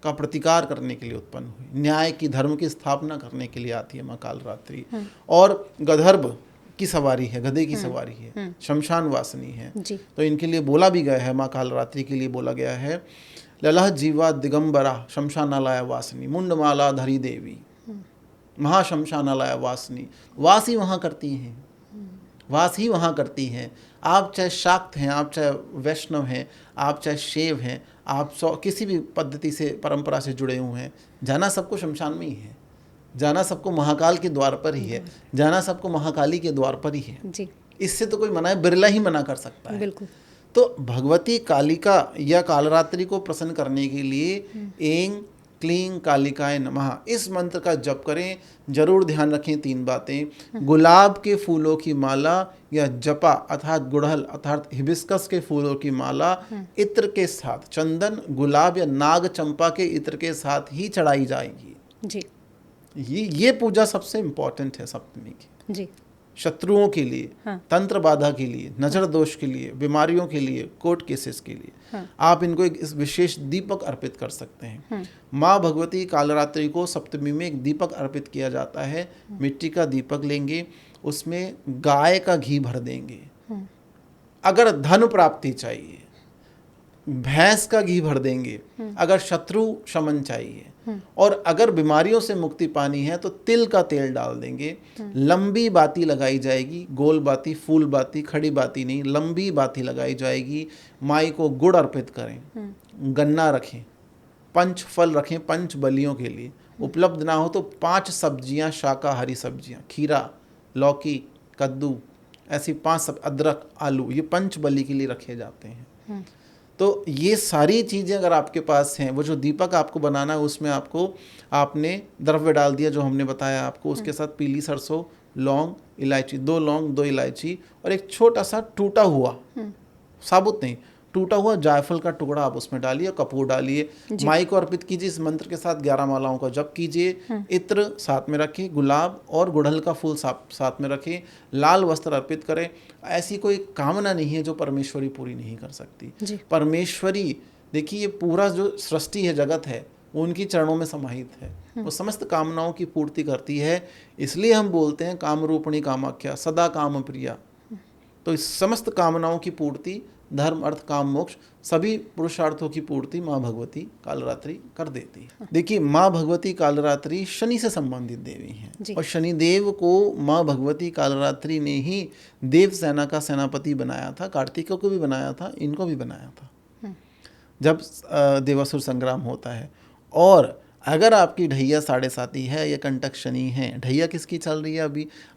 का प्रतिकार करने के लिए उत्पन्न हुई, न्याय की, धर्म की स्थापना करने के लिए आती है माँ कालरात्रि। और गधर्व की सवारी है, गधे की सवारी है, शमशान वासिनी है जी। तो इनके लिए बोला भी गया है, माँ कालरात्रि के लिए बोला गया है, ललह जीवा दिगंबरा शमशानालय वासिनी, मुंडमाला धरी देवी महाशमशानालय वासिनी। वास ही वहाँ करती हैं, वास ही वहाँ करती हैं। आप चाहे शाक्त हैं, आप चाहे वैष्णव हैं, आप चाहे शैव हैं, आप किसी भी पद्धति से, परंपरा से जुड़े हुए हैं, जाना सबको शमशान में ही है, जाना सबको महाकाल के द्वार पर ही है, जाना सबको महाकाली के द्वार पर ही है जी। इससे तो कोई मना है, बिरला ही मना कर सकता है। बिल्कुल। तो भगवती कालिका या कालरात्रि को प्रसन्न करने के लिए ऐं क्लीं कालिकाय नमः इस मंत्र का जप करें। जरूर ध्यान रखें 3 बातें, गुलाब के फूलों की माला या जपा अर्थात गुड़हल अर्थात हिबिस्कस के फूलों की माला इत्र के साथ, चंदन, गुलाब या नाग चंपा के इत्र के साथ ही चढ़ाई जाएगी जी। ये पूजा सबसे इम्पोर्टेंट है सप्तमी की जी। शत्रुओं के लिए, तंत्र बाधा के लिए, नजर दोष के लिए, बीमारियों के लिए, कोर्ट केसेस के लिए आप इनको एक इस विशेष दीपक अर्पित कर सकते हैं। माँ भगवती कालरात्रि को सप्तमी में एक दीपक अर्पित किया जाता है। मिट्टी का दीपक लेंगे, उसमें गाय का घी भर देंगे। अगर धन प्राप्ति चाहिए, भैंस का घी भर देंगे। अगर शत्रु शमन चाहिए और अगर बीमारियों से मुक्ति पानी है तो तिल का तेल डाल देंगे। लंबी बाती लगाई जाएगी, गोल बाती, फूल बाती, खड़ी बाती नहीं, लंबी बाती लगाई जाएगी। माई को गुड़ अर्पित करें, गन्ना रखें, 5 फल रखें 5 बलियों के लिए। उपलब्ध ना हो तो 5 सब्जियां, शाकाहारी सब्जियां, खीरा, लौकी, कद्दू, ऐसी 5 सब, अदरक, आलू, ये 5 बलि के लिए रखे जाते हैं। तो ये सारी चीज़ें अगर आपके पास हैं, वो जो दीपक आपको बनाना है उसमें आपने द्रव्य डाल दिया जो हमने बताया आपको, उसके साथ पीली सरसों, लौंग, इलायची, 2 लौंग, 2 इलायची और एक छोटा सा टूटा हुआ, साबुत नहीं, टूटा हुआ जायफल का टुकड़ा आप उसमें डालिए, कपूर डालिए, माई को अर्पित कीजिए, इस मंत्र के साथ 11 मालाओं का जप कीजिए, इत्र साथ में रखिए, गुलाब और गुड़हल का फूल साथ में रखिए, लाल वस्त्र अर्पित करें। ऐसी कोई कामना नहीं है जो परमेश्वरी पूरी नहीं कर सकती। परमेश्वरी देखिए, ये पूरा जो सृष्टि है, जगत है, वो उनकी चरणों में समाहित है, वो समस्त कामनाओं की पूर्ति करती है। इसलिए हम बोलते हैं कामरूपिणी कामाख्या सदा काम प्रिया। तो इस समस्त कामनाओं की पूर्ति, धर्म अर्थ काम मोक्ष, सभी पुरुषार्थों की पूर्ति माँ भगवती कालरात्रि कर देती है। देखिए, माँ भगवती कालरात्रि शनि से संबंधित देवी हैं और शनिदेव को माँ भगवती कालरात्रि ने ही देव सेना का सेनापति बनाया था। कार्तिकों को भी बनाया था, इनको भी बनाया था जब देवासुर संग्राम होता है। और अगर आपकी ढैया 7.5 है या कंटक शनि है, ढैया किसकी चल रही है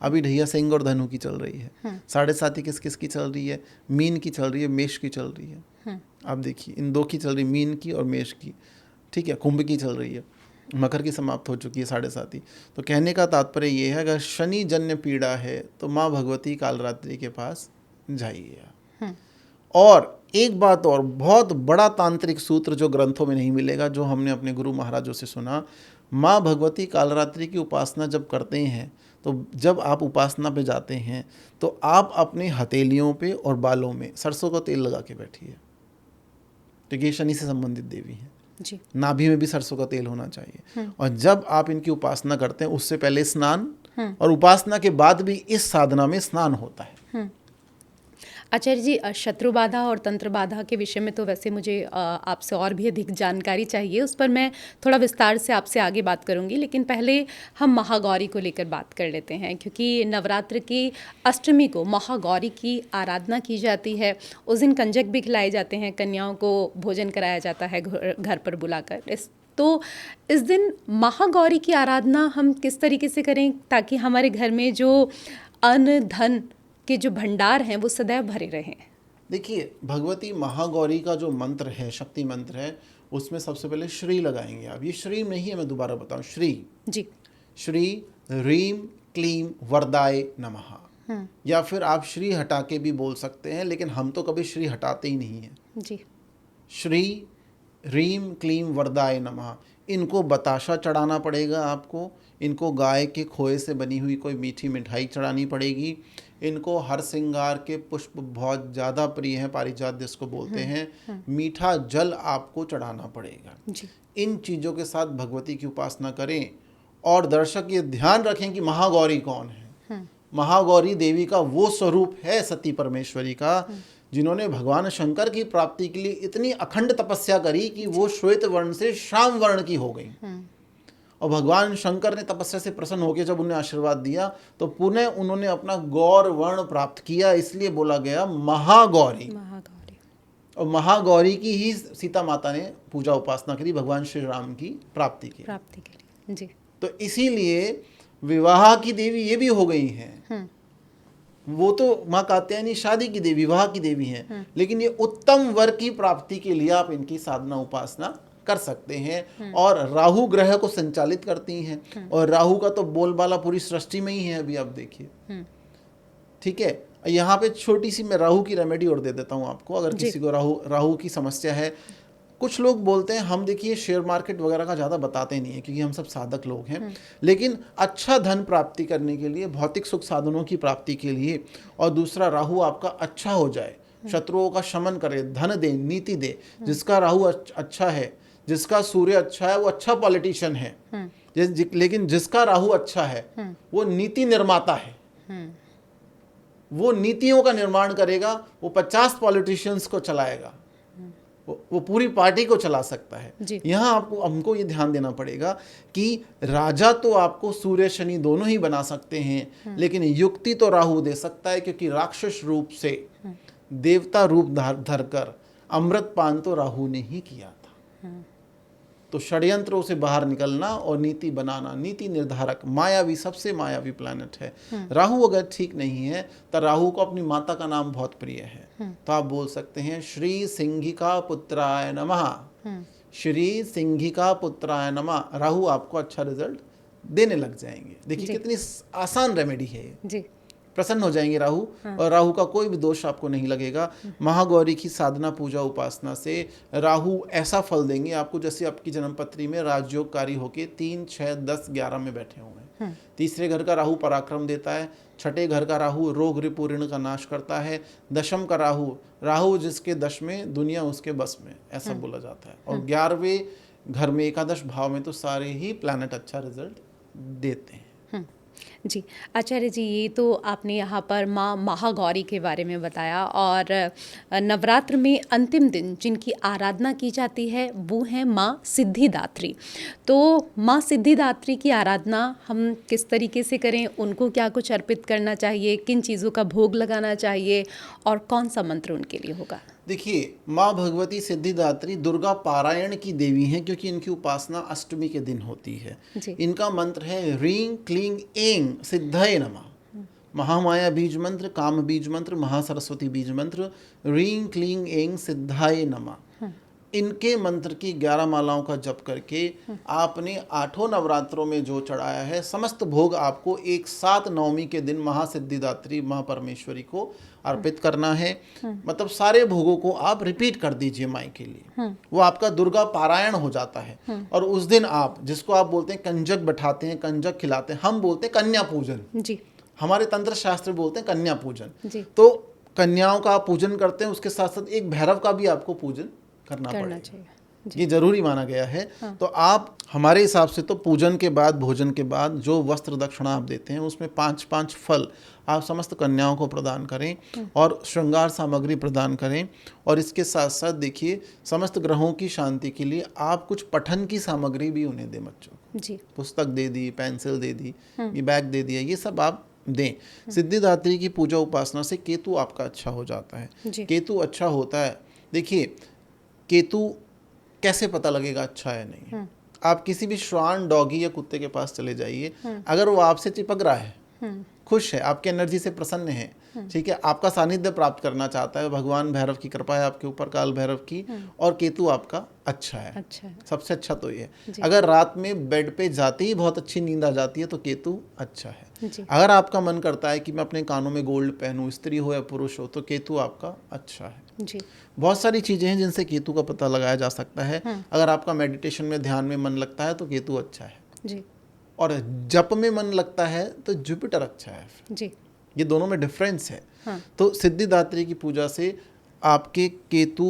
अभी ढैया सिंह और धनु की चल रही है। 7.5 किसकी चल रही है? मीन की चल रही है, मेष की चल रही है। आप देखिए, इन 2 की चल रही है, मीन की और मेष की, ठीक है। कुंभ की चल रही है, मकर की समाप्त हो चुकी है 7.5। तो कहने का तात्पर्य ये है, अगर शनि जन्य पीड़ा है तो माँ भगवती कालरात्रि के पास जाइए। और एक बात और, बहुत बड़ा तांत्रिक सूत्र जो ग्रंथों में नहीं मिलेगा, जो हमने अपने गुरु महाराजों से सुना, माँ भगवती कालरात्रि की उपासना जब करते हैं, तो जब आप उपासना पे जाते हैं तो आप अपने हथेलियों पे और बालों में सरसों का तेल लगा के बैठिए, क्योंकि ये शनि से संबंधित देवी हैं जी। नाभि में भी सरसों का तेल होना चाहिए। और जब आप इनकी उपासना करते हैं, उससे पहले स्नान, और उपासना के बाद भी इस साधना में स्नान होता है। आचार्य जी, शत्रु बाधा और तंत्र बाधा के विषय में तो वैसे मुझे आपसे और भी अधिक जानकारी चाहिए, उस पर मैं थोड़ा विस्तार से आपसे आगे बात करूंगी। लेकिन पहले हम महागौरी को लेकर बात कर लेते हैं, क्योंकि नवरात्र की अष्टमी को महागौरी की आराधना की जाती है। उस दिन कंजक भी खिलाए जाते हैं, कन्याओं को भोजन कराया जाता है घर पर बुलाकर। तो इस दिन महागौरी की आराधना हम किस तरीके से करें ताकि हमारे घर में जो अन्न धन के जो भंडार हैं वो सदैव भरे रहें? देखिए, भगवती महागौरी का जो मंत्र है, शक्ति मंत्र है, उसमें सबसे पहले श्री लगाएंगे आप। ये श्री नहीं है, मैं दोबारा बताऊं, श्री जी। श्री ह्रीम क्लीम वरदाय नमः, या फिर आप श्री हटा के भी बोल सकते हैं, लेकिन हम तो कभी श्री हटाते ही नहीं है जी। श्री ह्रीम क्लीम वरदाय नमः, इनको बताशा चढ़ाना पड़ेगा आपको, इनको गाय के खोए से बनी हुई कोई मीठी मिठाई चढ़ानी पड़ेगी, इनको हर श्रृंगार के पुष्प बहुत ज़्यादा प्रिय हैं, पारिजात जिसको बोलते हैं, मीठा जल आपको चढ़ाना पड़ेगा जी। इन चीज़ों के साथ भगवती की उपासना करें। और दर्शक ये ध्यान रखें कि महागौरी कौन है। महागौरी देवी का वो स्वरूप है सती परमेश्वरी का, जिन्होंने भगवान शंकर की प्राप्ति के लिए इतनी अखंड तपस्या करी कि वो श्वेत वर्ण से श्याम वर्ण की हो गई। और भगवान शंकर ने तपस्या से प्रसन्न होकर जब उन्हें आशीर्वाद दिया तो पुनः उन्होंने अपना गौर वर्ण प्राप्त किया, इसलिए बोला गया महागौरी। और महागौरी की ही सीता माता ने पूजा उपासना करी भगवान श्री राम की प्राप्ति के लिए जी। तो इसीलिए विवाह की देवी ये भी हो गई हैं। वो तो माँ कात्यायनी शादी की देवी, विवाह की देवी हैं, लेकिन ये उत्तम वर की प्राप्ति के लिए आप इनकी साधना उपासना कर सकते हैं। और राहु ग्रह को संचालित करती हैं, और राहु का तो बोलबाला पूरी सृष्टि में ही है, अभी आप देखिए, ठीक है। यहाँ पे छोटी सी मैं राहु की रेमेडी और दे देता हूँ आपको, अगर किसी को राहु की समस्या है। कुछ लोग बोलते हैं, हम देखिए शेयर मार्केट वगैरह का ज़्यादा बताते नहीं है, क्योंकि हम सब साधक लोग हैं, लेकिन अच्छा धन प्राप्ति करने के लिए, भौतिक सुख साधनों की प्राप्ति के लिए, और दूसरा राहु आपका अच्छा हो जाए, शत्रुओं का शमन करे, धन दे, नीति दे। जिसका राहु अच्छा है, जिसका सूर्य अच्छा है, वो अच्छा पॉलिटिशियन है, लेकिन जिसका राहु अच्छा है वो नीति निर्माता है, वो नीतियों का निर्माण करेगा, वो 50 पॉलिटिशियंस को चलाएगा, वो पूरी पार्टी को चला सकता है। यहाँ आपको हमको ये ध्यान देना पड़ेगा कि राजा तो आपको सूर्य शनि दोनों ही बना सकते हैं, लेकिन युक्ति तो राहु दे सकता है, क्योंकि राक्षस रूप से देवता रूप धरकर अमृत पान तो राहु ने ही किया था। तो षड्यंत्रों से बाहर निकलना और नीति बनाना, नीति निर्धारक, मायावी, सबसे मायावी प्लैनेट है। राहु अगर ठीक नहीं है तो राहु को अपनी माता का नाम बहुत प्रिय है, तो आप बोल सकते हैं श्री सिंहिका पुत्राय नमः, श्री सिंहिका पुत्राय नमः। राहु आपको अच्छा रिजल्ट देने लग जाएंगे। देखिए कितनी आसान रेमेडी है ये। जी, प्रसन्न हो जाएंगे राहु, और राहु का कोई भी दोष आपको नहीं लगेगा। महागौरी की साधना, पूजा, उपासना से राहु ऐसा फल देंगे आपको जैसे आपकी जन्मपत्री में राजयोगकारी होके 3, 6, 10, 11 में बैठे हुए हैं। तीसरे घर का राहु पराक्रम देता है, छठे घर का राहु रोग रिपु ऋण का नाश करता है, दशम का राहु, राहु जिसके दश में दुनिया उसके बस में, ऐसा बोला जाता है। और 11वें घर में एकादश भाव में तो सारे ही प्लैनेट अच्छा रिजल्ट देते हैं। जी आचार्य जी, ये तो आपने यहाँ पर माँ महागौरी के बारे में बताया, और नवरात्र में अंतिम दिन जिनकी आराधना की जाती है वो हैं माँ सिद्धिदात्री। तो माँ सिद्धिदात्री की आराधना हम किस तरीके से करें, उनको क्या कुछ अर्पित करना चाहिए, किन चीज़ों का भोग लगाना चाहिए, और कौन सा मंत्र उनके लिए होगा? देखिए, माँ भगवती सिद्धिदात्री दुर्गा पारायण की देवी हैं, क्योंकि इनकी उपासना अष्टमी के दिन होती है। इनका मंत्र है ह्रीं क्लीं ऐं सिद्धाय नमः। महामाया बीज मंत्र, काम बीज मंत्र, महासरस्वती बीज मंत्र, ह्रीं क्लीं ऐं सिद्धाय नमः। इनके मंत्र की 11 मालाओं का जप करके आपने 8 नवरात्रों में जो चढ़ाया है, समस्त भोग आपको एक साथ नवमी के दिन महासिद्धिदात्री माँ परमेश्वरी को अर्पित करना है। मतलब सारे भोगों को आप रिपीट कर दीजिए माई के लिए, वो आपका दुर्गा पारायण हो जाता है। और उस दिन आप, जिसको आप बोलते हैं कंजक बैठाते हैं, कंजक खिलाते हैं, हम बोलते हैं कन्या पूजन, जी हमारे तंत्र शास्त्र बोलते हैं कन्या पूजन। तो कन्याओं का आप पूजन करते हैं, उसके साथ साथ एक भैरव का भी आपको पूजन करना चाहिए, ये जरूरी माना गया है। तो आप हमारे हिसाब से तो पूजन के बाद, भोजन के बाद जो वस्त्र दक्षिणा आप देते हैं उसमें 5-5 फल आप समस्त कन्याओं को प्रदान करें और श्रृंगार सामग्री प्रदान करें। और इसके साथ साथ देखिए, समस्त ग्रहों की शांति के लिए आप कुछ पठन की सामग्री भी उन्हें दें बच्चों को। जी, पुस्तक दे दी, पेंसिल दे दी, ये बैग दे दिया, ये सब आप दें। सिद्धिदात्री की पूजा उपासना से केतु आपका अच्छा हो जाता है। केतु अच्छा होता है, देखिए केतु कैसे पता लगेगा अच्छा है नहीं? आप किसी भी श्वान, डॉगी या कुत्ते के पास चले जाइए, अगर वो आपसे चिपक रहा है, खुश है, आपके एनर्जी से प्रसन्न है, ठीक है, आपका सानिध्य प्राप्त करना चाहता है, भगवान भैरव की कृपा है आपके ऊपर, काल भैरव की, और केतु आपका अच्छा है। सबसे अच्छा तो ये है। अगर रात में बेड पे जाते ही बहुत अच्छी नींद आ जाती है तो केतु अच्छा है। अगर आपका मन करता है कि मैं अपने कानों में गोल्ड पहनूं, स्त्री हो या पुरुष हो, तो केतु आपका अच्छा है। जी, बहुत सारी चीजें हैं जिनसे केतु का पता लगाया जा सकता है। अगर आपका मेडिटेशन में, ध्यान में मन लगता है तो केतु अच्छा है। जी, और जप में मन लगता है तो जुपिटर अच्छा है। जी, ये दोनों में डिफरेंस है। तो सिद्धिदात्री की पूजा से आपके केतु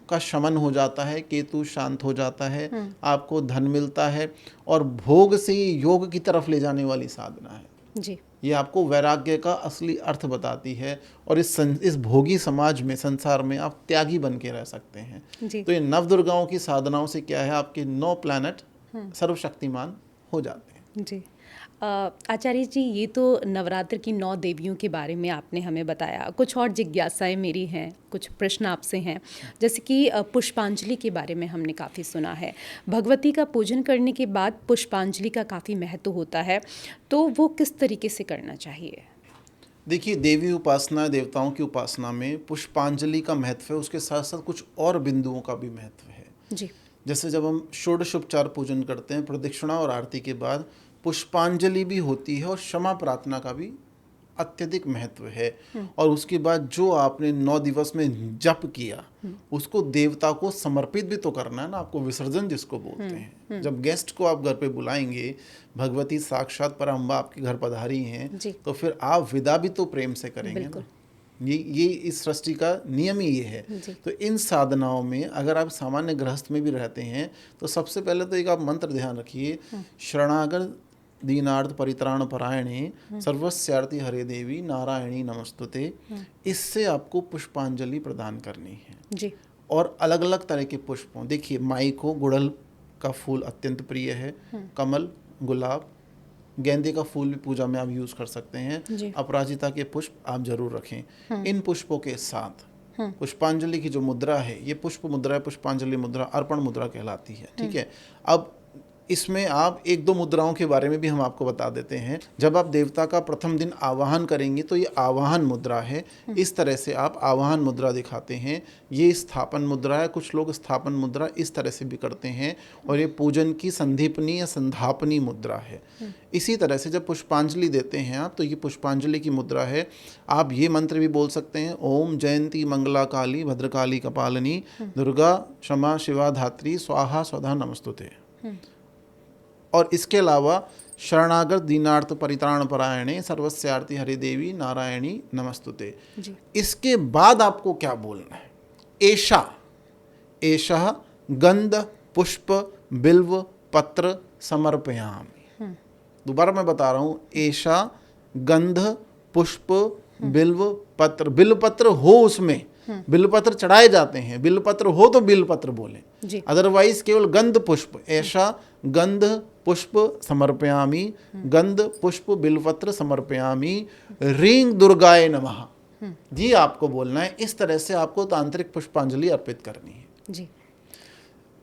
का शमन हो जाता है, केतु शांत हो जाता है, आपको धन मिलता है, और भोग से योग की तरफ ले जाने वाली साधना है। जी, ये आपको वैराग्य का असली अर्थ बताती है, और इस भोगी समाज में, संसार में आप त्यागी बन के रह सकते हैं। तो ये नवदुर्गाओं की साधनाओं से क्या है, आपके 9 प्लैनेट सर्वशक्तिमान हो जाते हैं। जी, आचार्य जी, ये तो नवरात्र की 9 देवियों के बारे में आपने हमें बताया। कुछ और जिज्ञासाएं मेरी हैं, कुछ प्रश्न आपसे हैं। जैसे कि पुष्पांजलि के बारे में हमने काफ़ी सुना है, भगवती का पूजन करने के बाद पुष्पांजलि का काफ़ी महत्व होता है, तो वो किस तरीके से करना चाहिए? देखिए, देवी उपासना, देवताओं की उपासना में पुष्पांजलि का महत्व है, उसके साथ साथ कुछ और बिंदुओं का भी महत्व है। जी, जैसे जब हम षोडशोपचार पूजन करते हैं, प्रदक्षिणा और आरती के बाद पुष्पांजलि भी होती है, और क्षमा प्रार्थना का भी अत्यधिक महत्व है। और उसके बाद जो आपने 9 दिवस में जप किया, उसको देवता को समर्पित भी तो करना है ना, आपको विसर्जन जिसको बोलते हैं। जब गेस्ट को आप घर पे बुलाएंगे, भगवती साक्षात परअम्बा आपके घर पधारी हैं, तो फिर आप विदा भी तो प्रेम से करेंगे ना। ये इस सृष्टि का नियम ही ये है। तो इन साधनाओं में अगर आप सामान्य गृहस्थ में भी रहते हैं तो सबसे पहले तो एक आप मंत्र ध्यान रखिए, शरणागत दीनार्थ परित्राण परायणे सर्वस्यार्थी हरे देवी नारायणी नमस्तुते। इससे आपको पुष्पांजलि प्रदान करनी है। जी, और अलग अलग तरह के पुष्पों, देखिए माई को गुड़हल का फूल अत्यंत प्रिय है, कमल, गुलाब, गेंदे का फूल भी पूजा में आप यूज कर सकते हैं। अपराजिता के पुष्प आप जरूर रखें। इन पुष्पों के साथ पुष्पांजलि की जो मुद्रा है ये पुष्प मुद्रा है, पुष्पांजलि मुद्रा, अर्पण मुद्रा कहलाती है। ठीक है, अब इसमें आप एक दो मुद्राओं के बारे में भी हम आपको बता देते हैं। जब आप देवता का प्रथम दिन आवाहन करेंगे तो ये आवाहन मुद्रा है। इस तरह से आप आवाहन मुद्रा दिखाते हैं। ये स्थापन मुद्रा है, कुछ लोग स्थापन मुद्रा इस तरह से भी करते हैं, और ये पूजन की संदीपनी या संधापनी मुद्रा है। इसी तरह से जब पुष्पांजलि देते हैं आप, तो ये पुष्पांजलि की मुद्रा है। आप ये मंत्र भी बोल सकते हैं, ओम जयंती मंगला काली भद्रकाली कपालिनी दुर्गा क्षमा शिवा धात्री स्वाहा स्वधा नमस्तुते। और इसके अलावा शरणागत दीनार्थ परित्राण परायणे सर्वस्यार्ति हरि देवी नारायणी नमस्तुते। इसके बाद आपको क्या बोलना है? एषा, एषः गंध पुष्प बिल्व पत्र समर्पयामि। दोबारा मैं बता रहा हूँ, एषा गंध पुष्प बिल्व पत्र, बिल्व पत्र हो उसमें, बिल्व पत्र चढ़ाए जाते हैं, बिल्व पत्र हो तो बिल्व पत्र बोले, अदरवाइज केवल गंध पुष्प। ऐसा गंध पुष्प समर्पयामि, गंध पुष्प बिल्वपत्र समर्पयामि, रींग दुर्गाय नमः, जी आपको बोलना है। इस तरह से आपको तांत्रिक पुष्पांजलि अर्पित करनी है जी।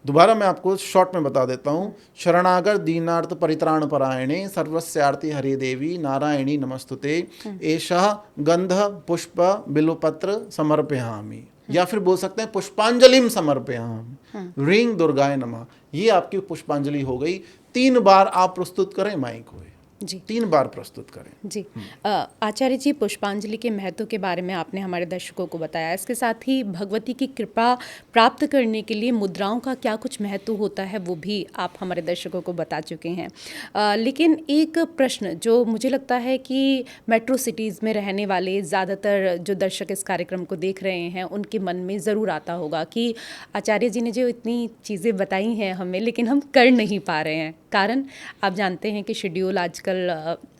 दोबारा मैं आपको शॉर्ट में बता देता हूँ, शरणागत दीनार्थ परित्राण परायणे सर्वस्यार्ति हरि देवी नारायणी नमस्तुते, एषः गंध पुष्प बिल्वपत्र समर्पयामि, या फिर बोल सकते हैं पुष्पांजलिम समर्पयामि, रींग दुर्गाय नमः। ये आपकी पुष्पांजलि हो गई। 3 बार आप प्रस्तुत करें माइक हुए जी, 3 बार प्रस्तुत करें जी। आचार्य जी, पुष्पांजलि के महत्व के बारे में आपने हमारे दर्शकों को बताया। इसके साथ ही भगवती की कृपा प्राप्त करने के लिए मुद्राओं का क्या कुछ महत्व होता है वो भी आप हमारे दर्शकों को बता चुके हैं। लेकिन एक प्रश्न जो मुझे लगता है कि मेट्रो सिटीज़ में रहने वाले ज़्यादातर जो दर्शक इस कार्यक्रम को देख रहे हैं उनके मन में ज़रूर आता होगा कि आचार्य जी ने जो इतनी चीज़ें बताई हैं हमें, लेकिन हम कर नहीं पा रहे हैं। कारण आप जानते हैं कि शेड्यूल आजकल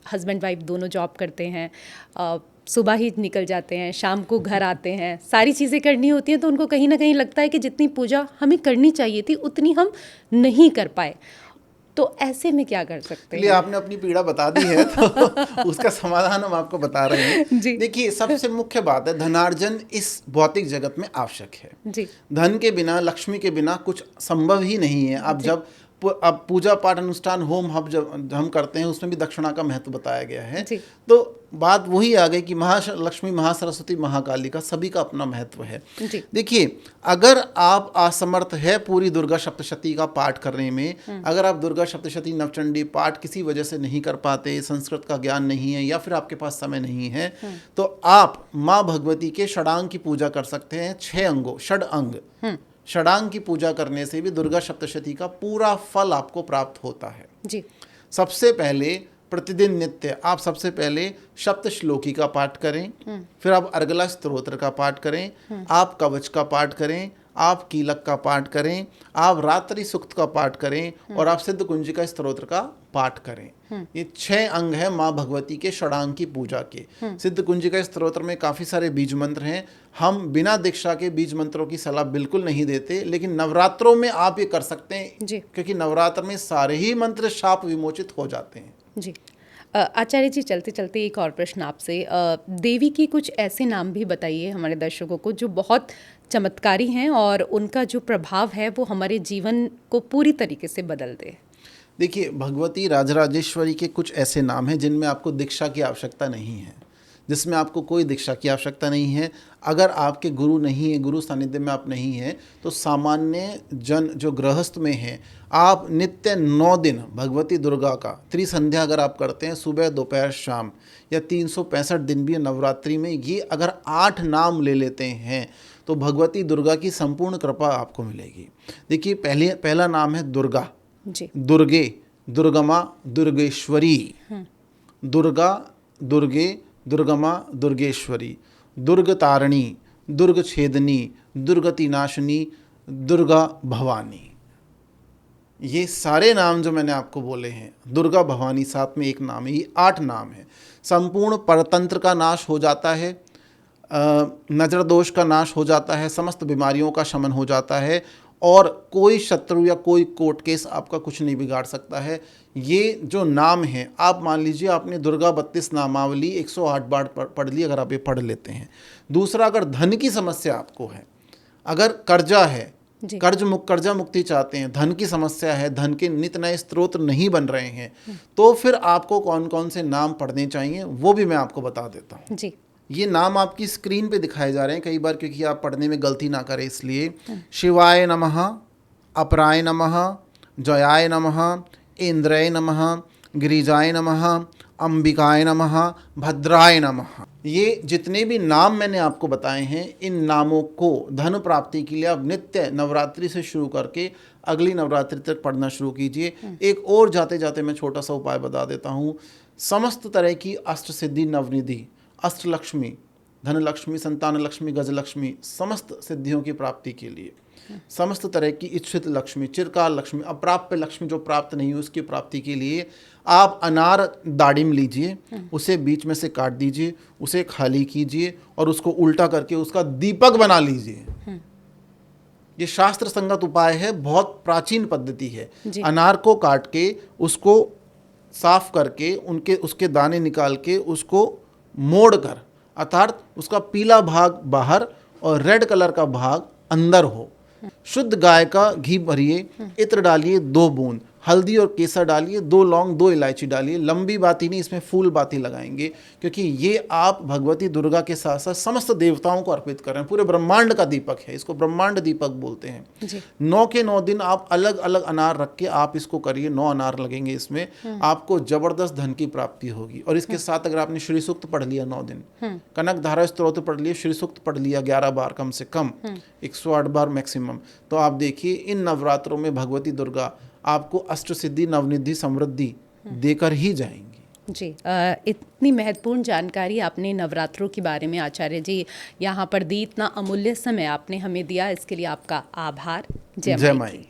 हस्बैंड वाइफ दोनों जॉब करते हैं, सुबह ही निकल जाते हैं, शाम को घर आते हैं, सारी चीज़ें करनी होती हैं, तो उनको कहीं ना कहीं लगता है कि जितनी पूजा हमें करनी चाहिए थी उतनी हम नहीं कर पाए। तो ऐसे में क्या कर सकते हैं? आपने अपनी पीड़ा बता दी है तो उसका समाधान हम आपको बता रहे हैं। देखिए, सबसे मुख्य बात है, धनार्जन इस भौतिक जगत में आवश्यक है जी। धन के बिना, लक्ष्मी के बिना कुछ संभव ही नहीं है। अब पूजा पाठ अनुष्ठान होम हब जब हम करते हैं उसमें भी दक्षिणा का महत्व बताया गया है। तो बात वही आ गई कि महालक्ष्मी, महासरस्वती, महाकाली का सभी का अपना महत्व है। देखिए, अगर आप असमर्थ है पूरी दुर्गा सप्तशती का पाठ करने में, अगर आप दुर्गा सप्तशती नवचंडी पाठ किसी वजह से नहीं कर पाते, संस्कृत का ज्ञान नहीं है या फिर आपके पास समय नहीं है, तो आप माँ भगवती के षडांग की पूजा कर सकते हैं। 6 अंगों, षड अंग, षडांग की पूजा करने से भी दुर्गा सप्तशती का पूरा फल आपको प्राप्त होता है जी। सबसे पहले प्रतिदिन नित्य आप सबसे पहले सप्त श्लोकी का पाठ करें, फिर आप अर्गला स्तोत्र का पाठ करें, आप कवच का पाठ करें, आप कीलक का पाठ करें, आप रात्रि सुक्त का पाठ करें और आप सिद्ध कुंजिका स्तोत्र का पाठ करें। ये 6 अंग है माँ भगवती के षडांग की पूजा के। सिद्ध कुंजिका स्तोत्र में काफ़ी सारे बीज मंत्र हैं। हम बिना दीक्षा के बीज मंत्रों की सलाह बिल्कुल नहीं देते, लेकिन नवरात्रों में आप ये कर सकते हैं क्योंकि नवरात्र में सारे ही मंत्र शाप विमोचित हो जाते हैं जी। आचार्य जी, चलते चलते एक और प्रश्न आपसे, देवी की कुछ ऐसे नाम भी बताइए हमारे दर्शकों को जो बहुत चमत्कारी हैं और उनका जो प्रभाव है वो हमारे जीवन को पूरी तरीके से बदल दे। देखिए, भगवती राजराजेश्वरी के कुछ ऐसे नाम हैं जिनमें आपको दीक्षा की आवश्यकता नहीं है, जिसमें आपको कोई दीक्षा की आवश्यकता नहीं है। अगर आपके गुरु नहीं है, गुरु सानिध्य में आप नहीं हैं, तो सामान्य जन जो गृहस्थ में हैं, आप नित्य 9 दिन भगवती दुर्गा का त्रिसंध्या अगर आप करते हैं, सुबह दोपहर शाम, या 365 दिन भी नवरात्रि में, ये अगर 8 नाम ले लेते हैं तो भगवती दुर्गा की संपूर्ण कृपा आपको मिलेगी। देखिए, पहला नाम है दुर्गा जी। दुर्गे, दुर्गमा, दुर्गेश्वरी, दुर्गा, दुर्गे, दुर्गमा, दुर्गेश्वरी, दुर्ग तारिणी, दुर्ग छेदनी, दुर्गति नाशिनी, दुर्गा भवानी। ये सारे नाम जो मैंने आपको बोले हैं, दुर्गा भवानी साथ में एक नाम है, ये 8 नाम है। संपूर्ण परतंत्र का नाश हो जाता है, नजर दोष का नाश हो जाता है, समस्त बीमारियों का शमन हो जाता है और कोई शत्रु या कोई कोर्ट केस आपका कुछ नहीं बिगाड़ सकता है। ये जो नाम है, आप मान लीजिए आपने दुर्गा 32 नामावली 108 बार पढ़ ली, अगर आप ये पढ़ लेते हैं। दूसरा, अगर धन की समस्या आपको है, अगर कर्जा है, कर्जा मुक्ति चाहते हैं, धन की समस्या है, धन के नित नए स्रोत नहीं बन रहे हैं, तो फिर आपको कौन कौन से नाम पढ़ने चाहिए वो भी मैं आपको बता देता हूँ जी। ये नाम आपकी स्क्रीन पे दिखाए जा रहे हैं कई बार, क्योंकि आप पढ़ने में गलती ना करें इसलिए। शिवाय नमः, अपराय नमः, जयाय नमः, इंद्राय नमः, गिरिजाय नमः, अंबिकाय नमः, भद्राय नमः। ये जितने भी नाम मैंने आपको बताए हैं, इन नामों को धन प्राप्ति के लिए आप नित्य नवरात्रि से शुरू करके अगली नवरात्रि तक पढ़ना शुरू कीजिए। एक और जाते जाते मैं छोटा सा उपाय बता देता हूँ। समस्त तरह की अष्ट सिद्धि नवनिधि, अष्टलक्ष्मी, धन लक्ष्मी, संतान लक्ष्मी, गजलक्ष्मी, समस्त सिद्धियों की प्राप्ति के लिए, समस्त तरह की इच्छित लक्ष्मी, चिरकाल लक्ष्मी, अप्राप्य लक्ष्मी जो प्राप्त नहीं हुई उसकी प्राप्ति के लिए आप अनार दाडिम लीजिए, उसे बीच में से काट दीजिए, उसे खाली कीजिए और उसको उल्टा करके उसका दीपक बना लीजिए। ये शास्त्र संगत उपाय है, बहुत प्राचीन पद्धति है। अनार को काट के उसको साफ करके उसके दाने निकाल के उसको मोड़ कर, अर्थात उसका पीला भाग बाहर और रेड कलर का भाग अंदर हो। शुद्ध गाय का घी भरिए, इत्र डालिए 2 बूंद, हल्दी और केसर डालिए, 2 लौंग, 2 इलायची डालिए। लंबी बाती नहीं, इसमें फूल बाती लगाएंगे, क्योंकि ये आप भगवती दुर्गा के साथ साथ समस्त देवताओं को अर्पित कर रहे हैं। पूरे ब्रह्मांड का दीपक है, इसको ब्रह्मांड दीपक बोलते हैं। 9 के 9 दिन आप अलग अलग अनार रख के आप इसको करिए, 9 अनार लगेंगे इसमें, आपको जबरदस्त धन की प्राप्ति होगी। और इसके साथ अगर आपने श्री सूक्त पढ़ लिया 9 दिन, कनक धारा स्तोत्र पढ़ लिया, श्री सूक्त पढ़ लिया 11 बार कम से कम, 108 बार मैक्सिमम, तो आप देखिए इन नवरात्रों में भगवती दुर्गा आपको अष्ट सिद्धि नवनिधि समृद्धि देकर ही जाएंगी जी। इतनी महत्वपूर्ण जानकारी आपने नवरात्रों के बारे में आचार्य जी यहाँ पर दी, इतना अमूल्य समय आपने हमें दिया, इसके लिए आपका आभार। जय माई।